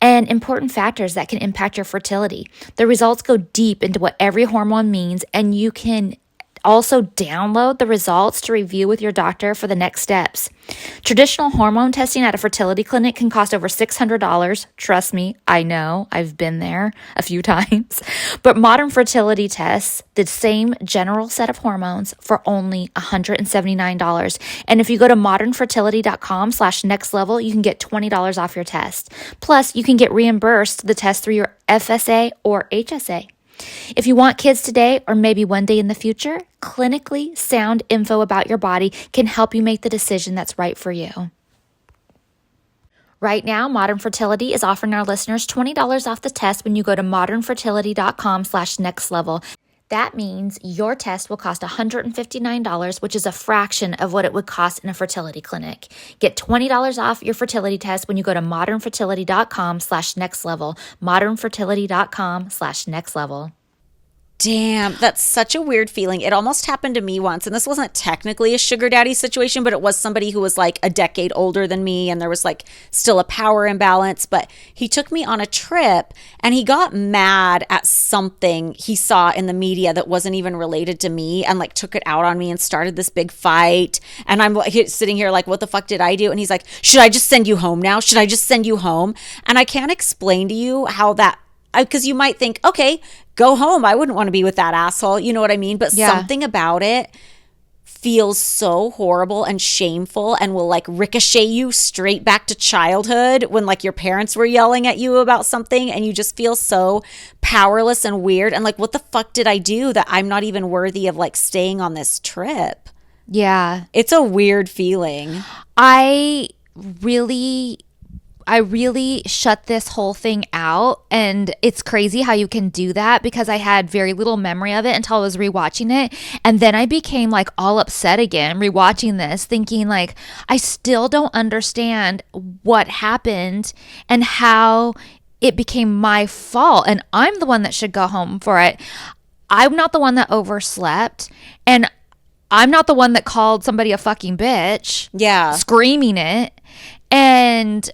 and important factors that can impact your fertility. The results go deep into what every hormone means, and you can also download the results to review with your doctor for the next steps. Traditional hormone testing at a fertility clinic can cost over $600. Trust me, I know. I've been there a few times. But Modern Fertility tests the same general set of hormones for only $179. And if you go to modernfertility.com/nextlevel, you can get $20 off your test. Plus, you can get reimbursed the test through your FSA or HSA. If you want kids today or maybe one day in the future, clinically sound info about your body can help you make the decision that's right for you. Right now, Modern Fertility is offering our listeners $20 off the test when you go to modernfertility.com/nextlevel. That means your test will cost $159, which is a fraction of what it would cost in a fertility clinic. Get $20 off your fertility test when you go to modernfertility.com/nextlevel, modernfertility.com/nextlevel.
Damn, that's such a weird feeling. It almost happened to me once, and this wasn't technically a sugar daddy situation, but it was somebody who was like a decade older than me, and there was like still a power imbalance. But he took me on a trip, and he got mad at something he saw in the media that wasn't even related to me, and like took it out on me and started this big fight. And I'm like sitting here like, what the fuck did I do? And he's like, should I just send you home now? Should I just send you home? And I can't explain to you how that, because you might think, okay, go home. I wouldn't want to be with that asshole. You know what I mean? But something about it feels so horrible and shameful and will like ricochet you straight back to childhood when like your parents were yelling at you about something and you just feel so powerless and weird. And like, what the fuck did I do that I'm not even worthy of like staying on this trip?
Yeah.
It's a weird feeling.
I really shut this whole thing out, and it's crazy how you can do that because I had very little memory of it until I was rewatching it, and then I became like all upset again rewatching this, thinking like I still don't understand what happened and how it became my fault, and I'm the one that should go home for it. I'm not the one that overslept, and I'm not the one that called somebody a fucking bitch.
Yeah.
Screaming it. And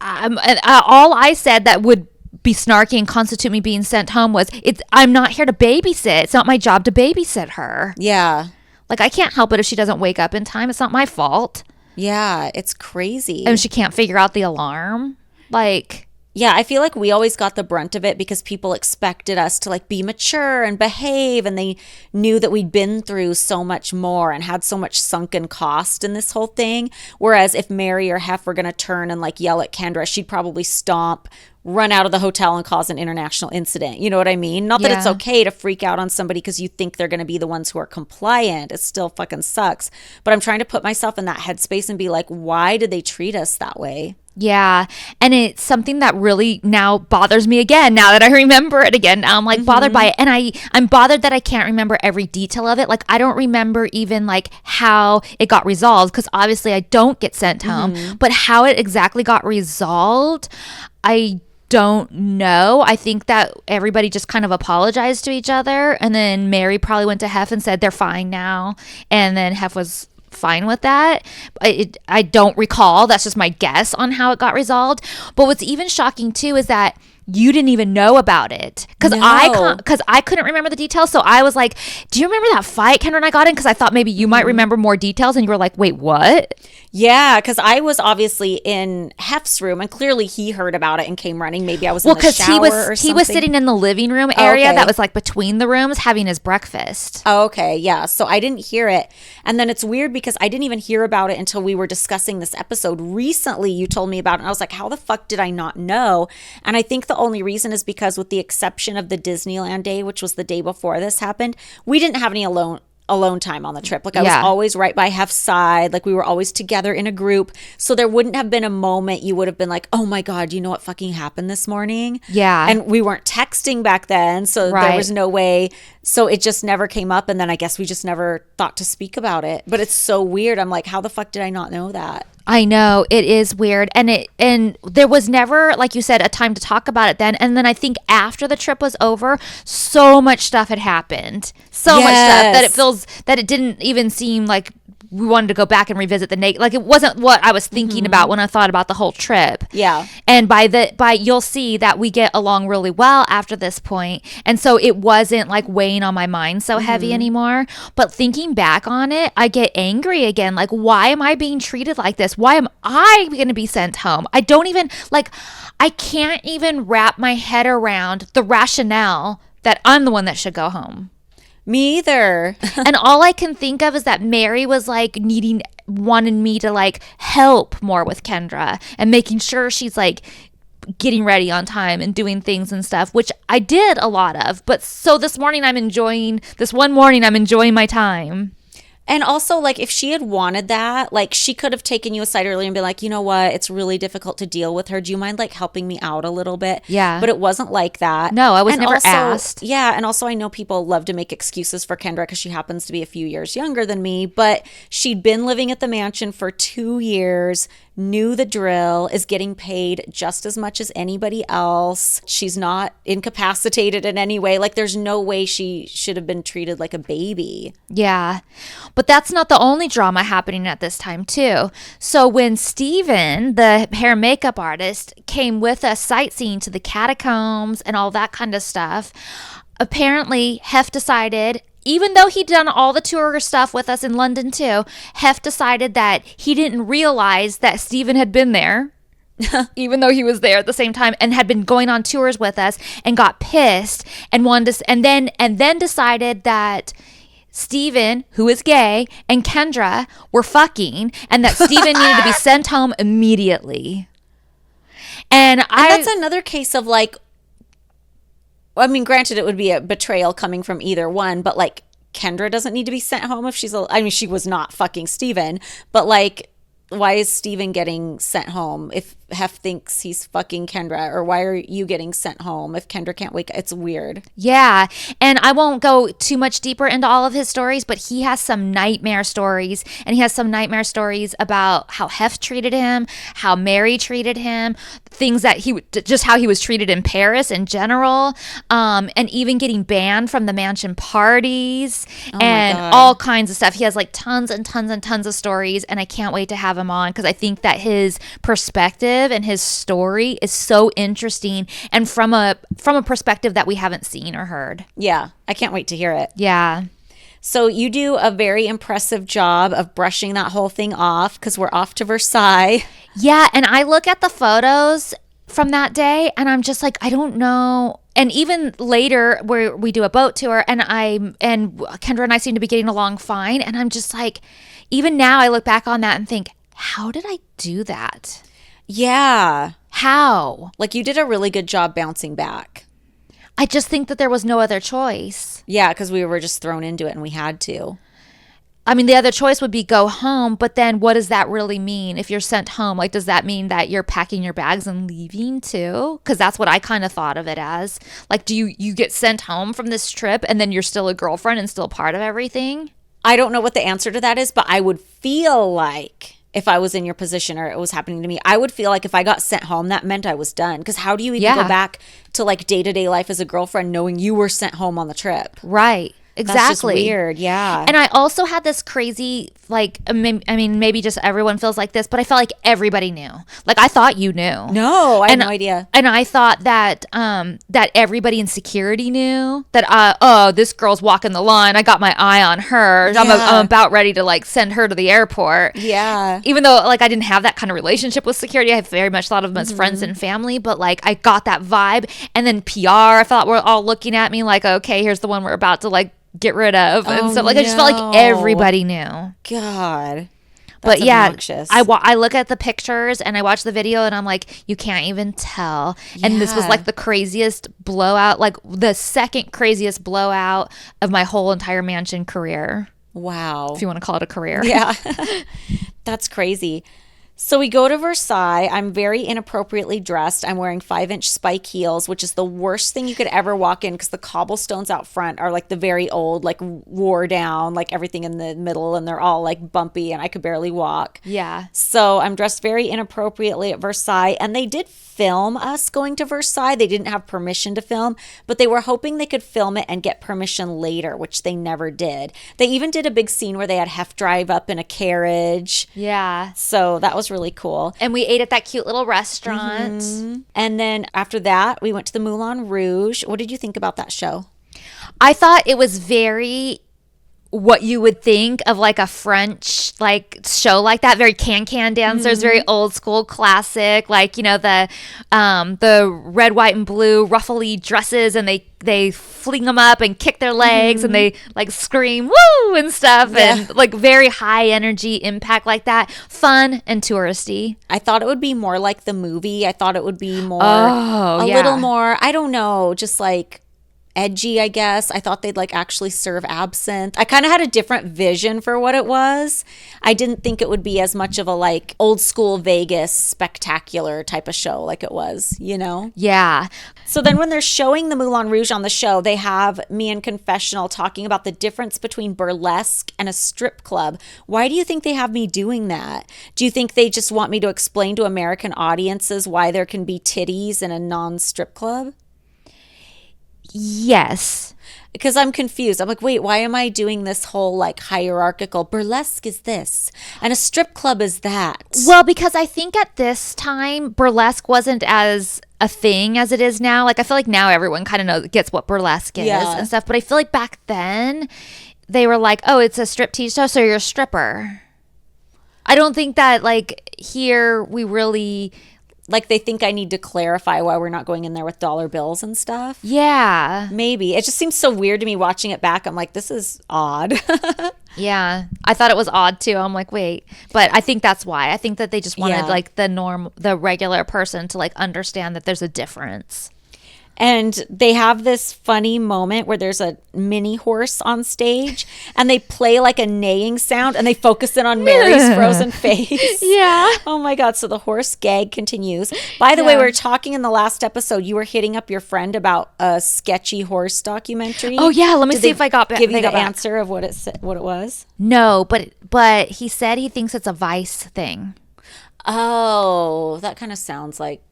all I said that would be snarky and constitute me being sent home was, I'm not here to babysit. It's not my job to babysit her.
Yeah.
Like, I can't help it if she doesn't wake up in time. It's not my fault.
Yeah. It's crazy.
And she can't figure out the alarm. Like...
Yeah, I feel like we always got the brunt of it because people expected us to like be mature and behave, and they knew that we'd been through so much more and had so much sunken cost in this whole thing. Whereas if Mary or Hef were going to turn and like yell at Kendra, she'd probably stomp, run out of the hotel and cause an international incident. You know what I mean? Not that it's okay to freak out on somebody because you think they're going to be the ones who are compliant. It still fucking sucks. But I'm trying to put myself in that headspace and be like, why did they treat us that way?
Yeah. And it's something that really now bothers me again, now that I remember it again. Now I'm like bothered by it. And I'm bothered that I can't remember every detail of it. Like, I don't remember even like how it got resolved, because obviously I don't get sent home. But how it exactly got resolved, I don't know. I think that everybody just kind of apologized to each other. And then Mary probably went to Hef and said they're fine now. And then Hef was fine with that. I don't recall. That's just my guess on how it got resolved. But what's even shocking too is that you didn't even know about it because I couldn't remember the details. So I was like, do you remember that fight Kendra and I got in? Because I thought maybe you might remember more details, and you were like, wait, what?
Yeah, because I was obviously in Hef's room, and clearly he heard about it and came running. Maybe I was in the shower or something.
He was sitting in the living room area that was like between the rooms having his breakfast.
Oh, okay, yeah. So I didn't hear it. And then it's weird because I didn't even hear about it until we were discussing this episode. Recently, you told me about it, and I was like, how the fuck did I not know? And I think the only reason is because with the exception of the Disneyland day, which was the day before this happened, we didn't have any alone time on the trip. Like I was always right by Hef's side. Like we were always together in a group. So there wouldn't have been a moment you would have been like, oh my God, you know what fucking happened this morning?
Yeah.
And we weren't texting back then. So there was no way. So it just never came up. And then I guess we just never thought to speak about it. But it's so weird. I'm like, how the fuck did I not know that?
I know, it is weird. And there was never, like you said, a time to talk about it then. And then I think after the trip was over, so much stuff had happened. So much stuff that it didn't even seem like we wanted to go back and revisit the naked. Like it wasn't what I was thinking about when I thought about the whole trip.
Yeah.
And by you'll see that we get along really well after this point. And so it wasn't like weighing on my mind so heavy anymore. But thinking back on it, I get angry again. Like, why am I being treated like this? Why am I going to be sent home? I don't even I can't even wrap my head around the rationale that I'm the one that should go home.
Me either.
And all I can think of is that Mary was like wanting me to like help more with Kendra and making sure she's like getting ready on time and doing things and stuff, which I did a lot of. But so this one morning I'm enjoying my time.
And also, like, if she had wanted that, like, she could have taken you aside earlier and been like, you know what, it's really difficult to deal with her. Do you mind, like, helping me out a little bit?
Yeah.
But it wasn't like that.
No, I was never asked.
Yeah, and also I know people love to make excuses for Kendra because she happens to be a few years younger than me, but she'd been living at the mansion for 2 years, knew the drill, is getting paid just as much as anybody else. She's not incapacitated in any way. Like, there's no way she should have been treated like a baby.
Yeah. But that's not the only drama happening at this time, too. So when Steven, the hair and makeup artist, came with us sightseeing to the catacombs and all that kind of stuff, apparently Hef decided, even though he'd done all the tour stuff with us in London, too, Hef decided that he didn't realize that Steven had been there. Even though he was there at the same time and had been going on tours with us, and got pissed and wanted to, and then decided that Steven, who is gay, and Kendra were fucking, and that Steven needed to be sent home immediately. And
that's another case of like, I mean, granted, it would be a betrayal coming from either one, but like, Kendra doesn't need to be sent home if she was not fucking Steven, but like, why is Steven getting sent home if Hef thinks he's fucking Kendra? Or why are you getting sent home if Kendra can't wake up? It's weird.
Yeah. And I won't go too much deeper into all of his stories, but he has some nightmare stories. And he has some nightmare stories about how Hef treated him, how Mary treated him, things that just how he was treated in Paris in general, and even getting banned from the mansion parties and all kinds of stuff. He has like tons and tons and tons of stories, and I can't wait to have him on because I think that his perspective and his story is so interesting, and from a perspective that we haven't seen or heard.
Yeah, I can't wait to hear it.
Yeah.
So you do a very impressive job of brushing that whole thing off because we're off to Versailles.
Yeah, and I look at the photos from that day and I'm just like, I don't know. And even later where we do a boat tour and Kendra and I seem to be getting along fine, and I'm just like, even now I look back on that and think, how did I do that?
Yeah.
How?
Like, you did a really good job bouncing back.
I just think that there was no other choice.
Yeah, because we were just thrown into it and we had to.
I mean, the other choice would be go home, but then what does that really mean if you're sent home? Like, does that mean that you're packing your bags and leaving too? Because that's what I kind of thought of it as. Like, do you get sent home from this trip and then you're still a girlfriend and still part of everything?
I don't know what the answer to that is, but I would feel like if I was in your position or it was happening to me, I would feel like if I got sent home, that meant I was done. Because how do you even go back to like day-to-day life as a girlfriend knowing you were sent home on the trip?
Right. Exactly.
That's just weird. Yeah.
And I also had this crazy, like, I mean, maybe just everyone feels like this, but I felt like everybody knew. Like, I thought you knew.
No, I had no idea.
And I thought that that everybody in security knew that, this girl's walking the line. I got my eye on her. I'm about ready to, like, send her to the airport.
Yeah.
Even though, like, I didn't have that kind of relationship with security. I very much thought of them as friends and family, but, like, I got that vibe. And then PR, I thought were all looking at me like, okay, here's the one we're about to, like, get rid of. And so, like, I just felt like everybody knew.
God.
But yeah,
obnoxious.
I look at the pictures and I watch the video and I'm like, you can't even tell. And this was like the craziest blowout, like the second craziest blowout of my whole entire mansion career.
Wow.
If you want to call it a career.
Yeah. That's crazy. So we go to Versailles. I'm very inappropriately dressed. I'm wearing 5-inch spike heels, which is the worst thing you could ever walk in because the cobblestones out front are like the very old, like wore down, like everything in the middle, and they're all like bumpy and I could barely walk.
Yeah.
So I'm dressed very inappropriately at Versailles, and they did film us going to Versailles. They didn't have permission to film, but they were hoping they could film it and get permission later, which they never did. They even did a big scene where they had Hef drive up in a carriage.
Yeah.
So that was really cool.
And we ate at that cute little restaurant.
Mm-hmm. And then after that, we went to the Moulin Rouge. What did you think about that show?
I thought it was very what you would think of like a French like show like that, very can dancers, very old school classic, like, you know, the red, white, and blue ruffly dresses, and they fling them up and kick their legs and they like scream woo and stuff, and like very high energy impact like that, fun and touristy.
I thought it would be more like the movie. I thought it would be more a little more, I don't know, just like edgy, I guess. I thought they'd like actually serve absinthe. I kind of had a different vision for what it was. I didn't think it would be as much of a like old school Vegas spectacular type of show like it was, you know?
Yeah.
So then when they're showing the Moulin Rouge on the show, they have me in confessional talking about the difference between burlesque and a strip club. Why do you think they have me doing that? Do you think they just want me to explain to American audiences why there can be titties in a non-strip club?
Yes.
Because I'm confused. I'm like, wait, why am I doing this whole like hierarchical burlesque is this and a strip club is that?
Well, because I think at this time burlesque wasn't as a thing as it is now. Like I feel like now everyone kind of gets what burlesque is and stuff. But I feel like back then they were like, oh, it's a striptease show, so you're a stripper. I don't think that like here we really...
Like they think I need to clarify why we're not going in there with dollar bills and stuff.
Yeah.
Maybe. It just seems so weird to me watching it back. I'm like, this is odd.
Yeah. I thought it was odd too. I'm like, wait. But I think that's why. I think that they just wanted like the regular person to like understand that there's a difference.
And they have this funny moment where there's a mini horse on stage and they play like a neighing sound and they focus in on Mary's frozen face.
Yeah.
Oh my God. So the horse gag continues. By the way, we were talking in the last episode, you were hitting up your friend about a sketchy horse documentary.
Oh yeah. Let me see if I got back.
Give you the answer of what it was?
No, but he said he thinks it's a Vice thing.
Oh, that kind of sounds like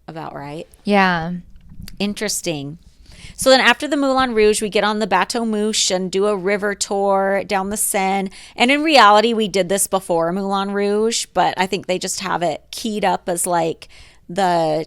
about right.
Yeah.
Interesting. So then after the Moulin Rouge, we get on the Bateau Mouche and do a river tour down the Seine. And in reality, we did this before Moulin Rouge, but I think they just have it keyed up as like the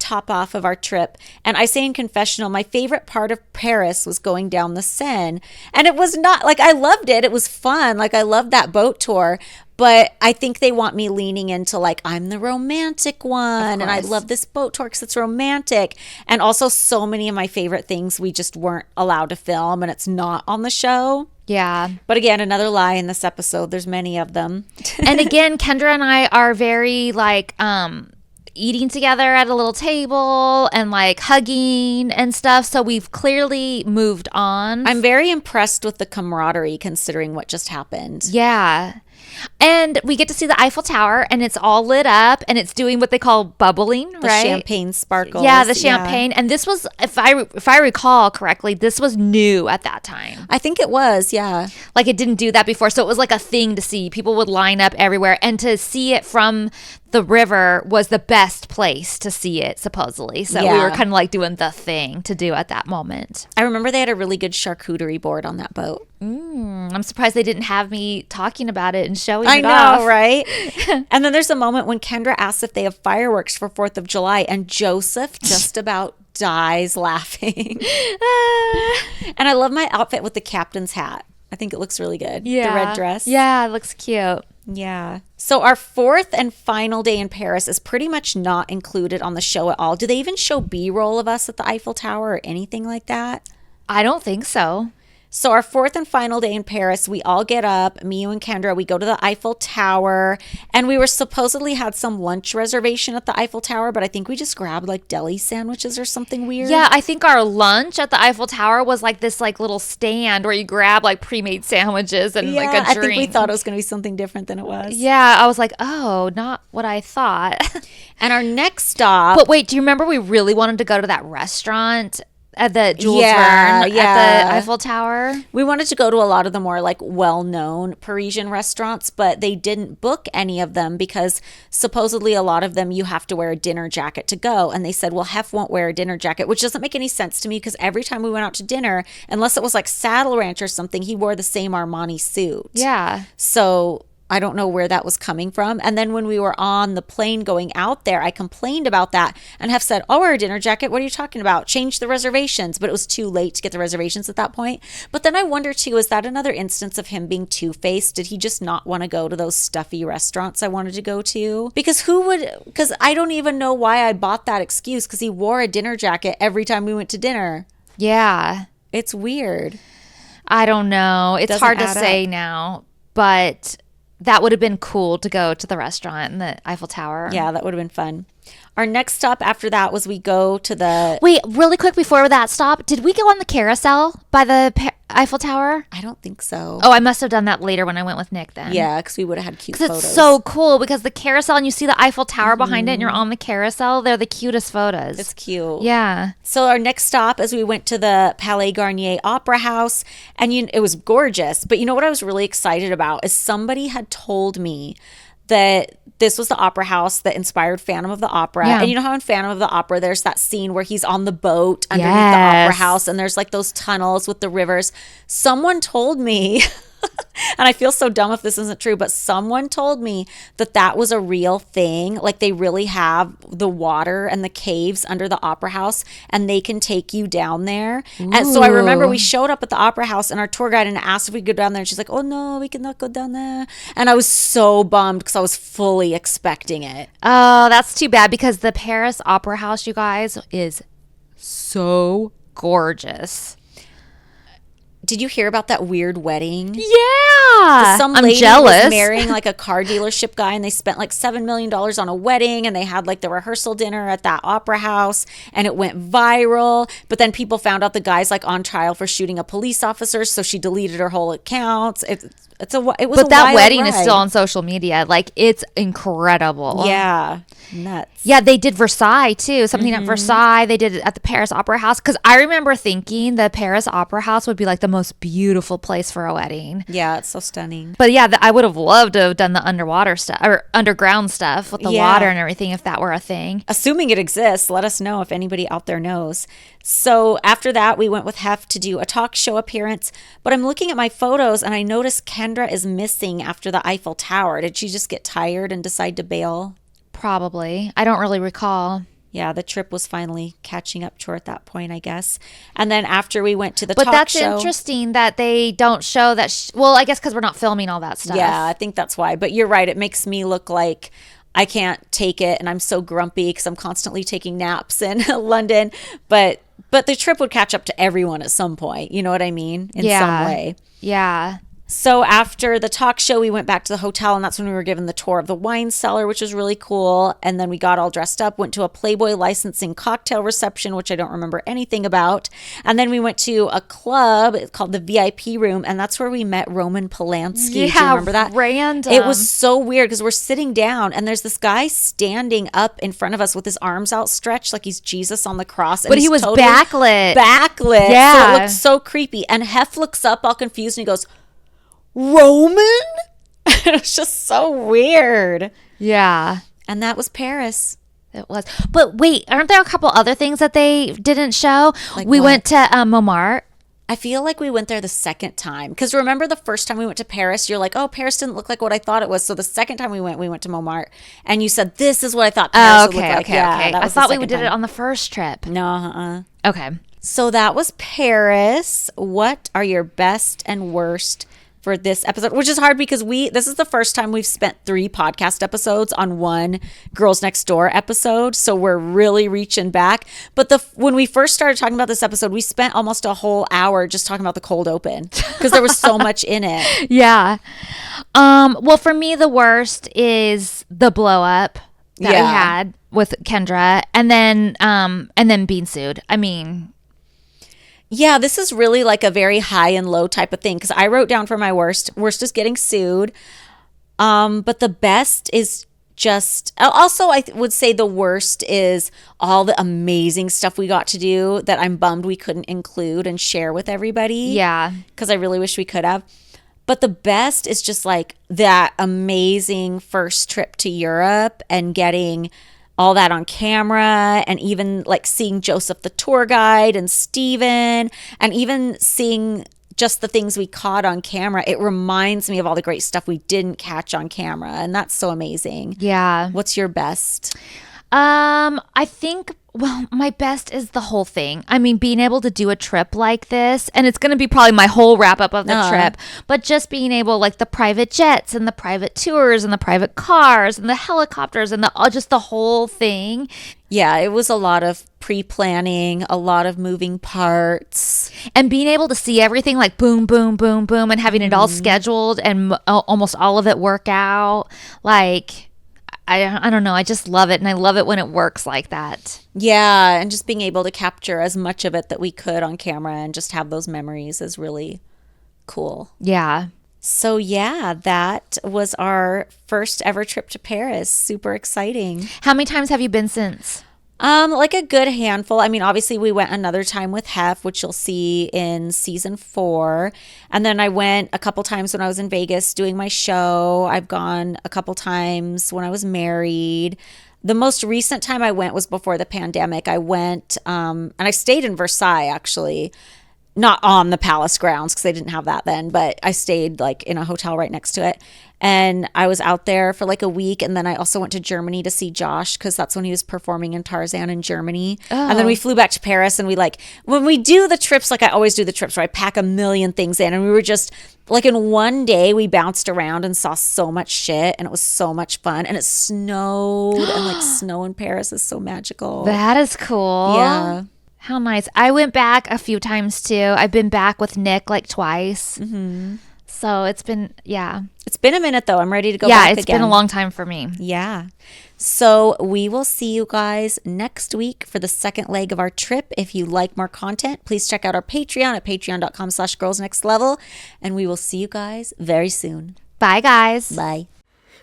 top off of our trip. And I say in confessional, my favorite part of Paris was going down the Seine. And it was not like I loved it. It was fun. Like I loved that boat tour. But I think they want me leaning into like, I'm the romantic one. And I love this boat tour because it's romantic. And also so many of my favorite things we just weren't allowed to film and it's not on the show.
Yeah.
But again, another lie in this episode. There's many of them.
And again, Kendra and I are very like eating together at a little table and like hugging and stuff. So we've clearly moved on.
I'm very impressed with the camaraderie considering what just happened.
Yeah. And we get to see the Eiffel Tower and it's all lit up and it's doing what they call bubbling,
the
right?
Champagne sparkles.
Yeah, the champagne. And this was, if I recall correctly, this was new at that time.
I think it was, yeah.
Like it didn't do that before. So it was like a thing to see. People would line up everywhere and to see it from the river was the best place to see it, supposedly. So we were kind of like doing the thing to do at that moment.
I remember they had a really good charcuterie board on that boat.
I'm surprised they didn't have me talking about it and showing
I
it
know,
off.
right? And then there's a moment when Kendra asks if they have fireworks for 4th of July, and Joseph just about dies laughing. And I love my outfit with the captain's hat. I think it looks really good.
Yeah.
The red dress.
Yeah, it looks cute.
Yeah. So our 4th and final day in Paris is pretty much not included on the show at all. Do they even show B-roll of us at the Eiffel Tower or anything like that?
I don't think so.
So our 4th and final day in Paris, we all get up, me, you, and Kendra, we go to the Eiffel Tower, and we were supposedly had some lunch reservation at the Eiffel Tower, but I think we just grabbed like deli sandwiches or something weird.
Yeah, I think our lunch at the Eiffel Tower was like this like little stand where you grab like pre-made sandwiches and like a drink.
I think we thought it was going to be something different than it was.
Yeah, I was like, oh, not what I thought.
And our next stop.
But wait, do you remember we really wanted to go to that restaurant at the Jules Verne at the Eiffel Tower?
We wanted to go to a lot of the more like well-known Parisian restaurants, but they didn't book any of them because supposedly a lot of them you have to wear a dinner jacket to go. And they said, well, Hef won't wear a dinner jacket, which doesn't make any sense to me because every time we went out to dinner, unless it was like Saddle Ranch or something, he wore the same Armani suit.
Yeah.
So I don't know where that was coming from. And then when we were on the plane going out there, I complained about that and have said, oh, wear a dinner jacket. What are you talking about? Change the reservations. But it was too late to get the reservations at that point. But then I wonder too, is that another instance of him being two-faced? Did he just not want to go to those stuffy restaurants I wanted to go to? Because I don't even know why I bought that excuse because he wore a dinner jacket every time we went to dinner.
Yeah.
It's weird.
I don't know. It's hard to say now, but that would have been cool to go to the restaurant in the Eiffel Tower.
Yeah, that would have been fun. Our next stop after that was we go to the...
Wait, really quick before that stop, did we go on the carousel by the Eiffel Tower?
I don't think so.
Oh, I must have done that later when I went with Nick then.
Yeah, because we would have had cute photos.
It's so cool because the carousel and you see the Eiffel Tower behind it and you're on the carousel. They're the cutest photos.
It's cute.
Yeah.
So our next stop is we went to the Palais Garnier Opera House and it was gorgeous. But you know what I was really excited about is somebody had told me that this was the opera house that inspired Phantom of the Opera.
Yeah.
And you know how in Phantom of the Opera, there's that scene where he's on the boat underneath the opera house and there's like those tunnels with the rivers. Someone told me, and I feel so dumb if this isn't true, but someone told me that was a real thing. Like they really have the water and the caves under the opera house and they can take you down there. Ooh. And so I remember we showed up at the opera house and our tour guide and asked if we could go down there. And she's like, oh no, we cannot go down there. And I was so bummed because I was fully expecting it.
Oh, that's too bad because the Paris Opera House, you guys, is so gorgeous.
Did you hear about that weird wedding?
Yeah.
Some
I'm
lady
jealous.
was marrying like a car dealership guy and they spent like $7 million on a wedding and they had like the rehearsal dinner at that opera house and it went viral. But then people found out the guy's like on trial for shooting a police officer. So she deleted her whole accounts. It was
but
a
that
wild
wedding
ride.
is still on social media. Like it's incredible.
Yeah. Nuts.
Yeah, they did Versailles too. Something at Versailles. They did it at the Paris Opera House. Because I remember thinking the Paris Opera House would be like the most beautiful place for a wedding.
Yeah, it's so stunning.
But yeah, I would have loved to have done the underwater stuff or underground stuff with the water and everything if that were a thing.
Assuming it exists, let us know if anybody out there knows. So after that, we went with Hef to do a talk show appearance. But I'm looking at my photos and I noticed Kendra is missing after the Eiffel Tower. Did she just get tired and decide to bail?
Probably. I don't really recall.
Yeah, the trip was finally catching up to her at that point, I guess. And then after we went to the talk show. But
that's interesting that they don't show that. Well, I guess because we're not filming all that stuff.
Yeah, I think that's why. But you're right. It makes me look like I can't take it and I'm so grumpy because I'm constantly taking naps in London. But the trip would catch up to everyone at some point. You know what I mean? In some way.
Yeah.
So after the talk show, we went back to the hotel, and that's when we were given the tour of the wine cellar, which was really cool. And then we got all dressed up, went to a Playboy licensing cocktail reception, which I don't remember anything about. And then we went to a club called the VIP Room, and that's where we met Roman Polanski.
Yeah,
do you remember that?
Random.
It was so weird because we're sitting down, and there's this guy standing up in front of us with his arms outstretched like he's Jesus on the cross. And
but he was
totally
backlit.
Backlit.
Yeah.
So it looked so creepy. And Hef looks up all confused, and he goes, Roman? It was just so weird.
Yeah.
And that was Paris.
It was. But wait, aren't there a couple other things that they didn't show?
Like
we
what?
went to Montmartre.
I feel like we went there the second time. Because remember the first time we went to Paris, you're like, oh, Paris didn't look like what I thought it was. So the second time we went to Montmartre. And you said, this is what I thought Paris would look like.
Okay.
That
I
was the
thought we
second
did
time.
it on the first trip.
No,
Okay.
So that was Paris. What are your best and worst for this episode? Which is hard because this is the first time we've spent 3 podcast episodes on one Girls Next Door episode. So we're really reaching back. But when we first started talking about this episode, we spent almost a whole hour just talking about the cold open because there was so much in it.
Yeah. Well, for me, the worst is the blow up that we had with Kendra, and then being sued. I mean,
yeah, this is really like a very high and low type of thing because I wrote down for my worst is getting sued. But the best is just also I would say the worst is all the amazing stuff we got to do that I'm bummed we couldn't include and share with everybody.
Yeah.
Because I really wish we could have. But the best is just like that amazing first trip to Europe and getting all that on camera, and even like seeing Joseph the tour guide and Steven, and even seeing just the things we caught on camera. It reminds me of all the great stuff we didn't catch on camera, and that's so amazing.
Yeah.
What's your best?
I think, well, my best is the whole thing. I mean, being able to do a trip like this, and it's going to be probably my whole wrap up of the trip, but just being able, like the private jets and the private tours and the private cars and the helicopters and just the whole thing.
Yeah, it was a lot of pre-planning, a lot of moving parts.
And being able to see everything like boom, boom, boom, boom, and having it all scheduled and almost all of it work out. Like, I don't know. I just love it. And I love it when it works like that.
Yeah. And just being able to capture as much of it that we could on camera and just have those memories is really cool.
Yeah.
So yeah, that was our first ever trip to Paris. Super exciting.
How many times have you been since?
Like a good handful. I mean, obviously we went another time with Hef, which you'll see in season 4. And then I went a couple times when I was in Vegas doing my show. I've gone a couple times when I was married. The most recent time I went was before the pandemic. I went, and I stayed in Versailles actually. Not on the palace grounds because they didn't have that then, but I stayed like in a hotel right next to it. And I was out there for like a week. And then I also went to Germany to see Josh because that's when he was performing in Tarzan in Germany. Oh. And then we flew back to Paris, and when we do the trips, like I always do the trips where I pack a million things in. And we were just like in one day we bounced around and saw so much shit, and it was so much fun. And it snowed and like snow in Paris is so magical.
That is cool.
Yeah.
How nice. I went back a few times too. I've been back with Nick like twice. Mm-hmm. So it's been, yeah.
It's been a minute though. I'm ready to go back again.
Yeah, it's been a long time for me.
Yeah. So we will see you guys next week for the second leg of our trip. If you like more content, please check out our Patreon at patreon.com/girlsnextlevel. And we will see you guys very soon.
Bye, guys.
Bye.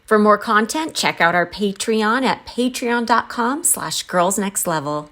For more content, check out our Patreon at patreon.com/girlsnextlevel.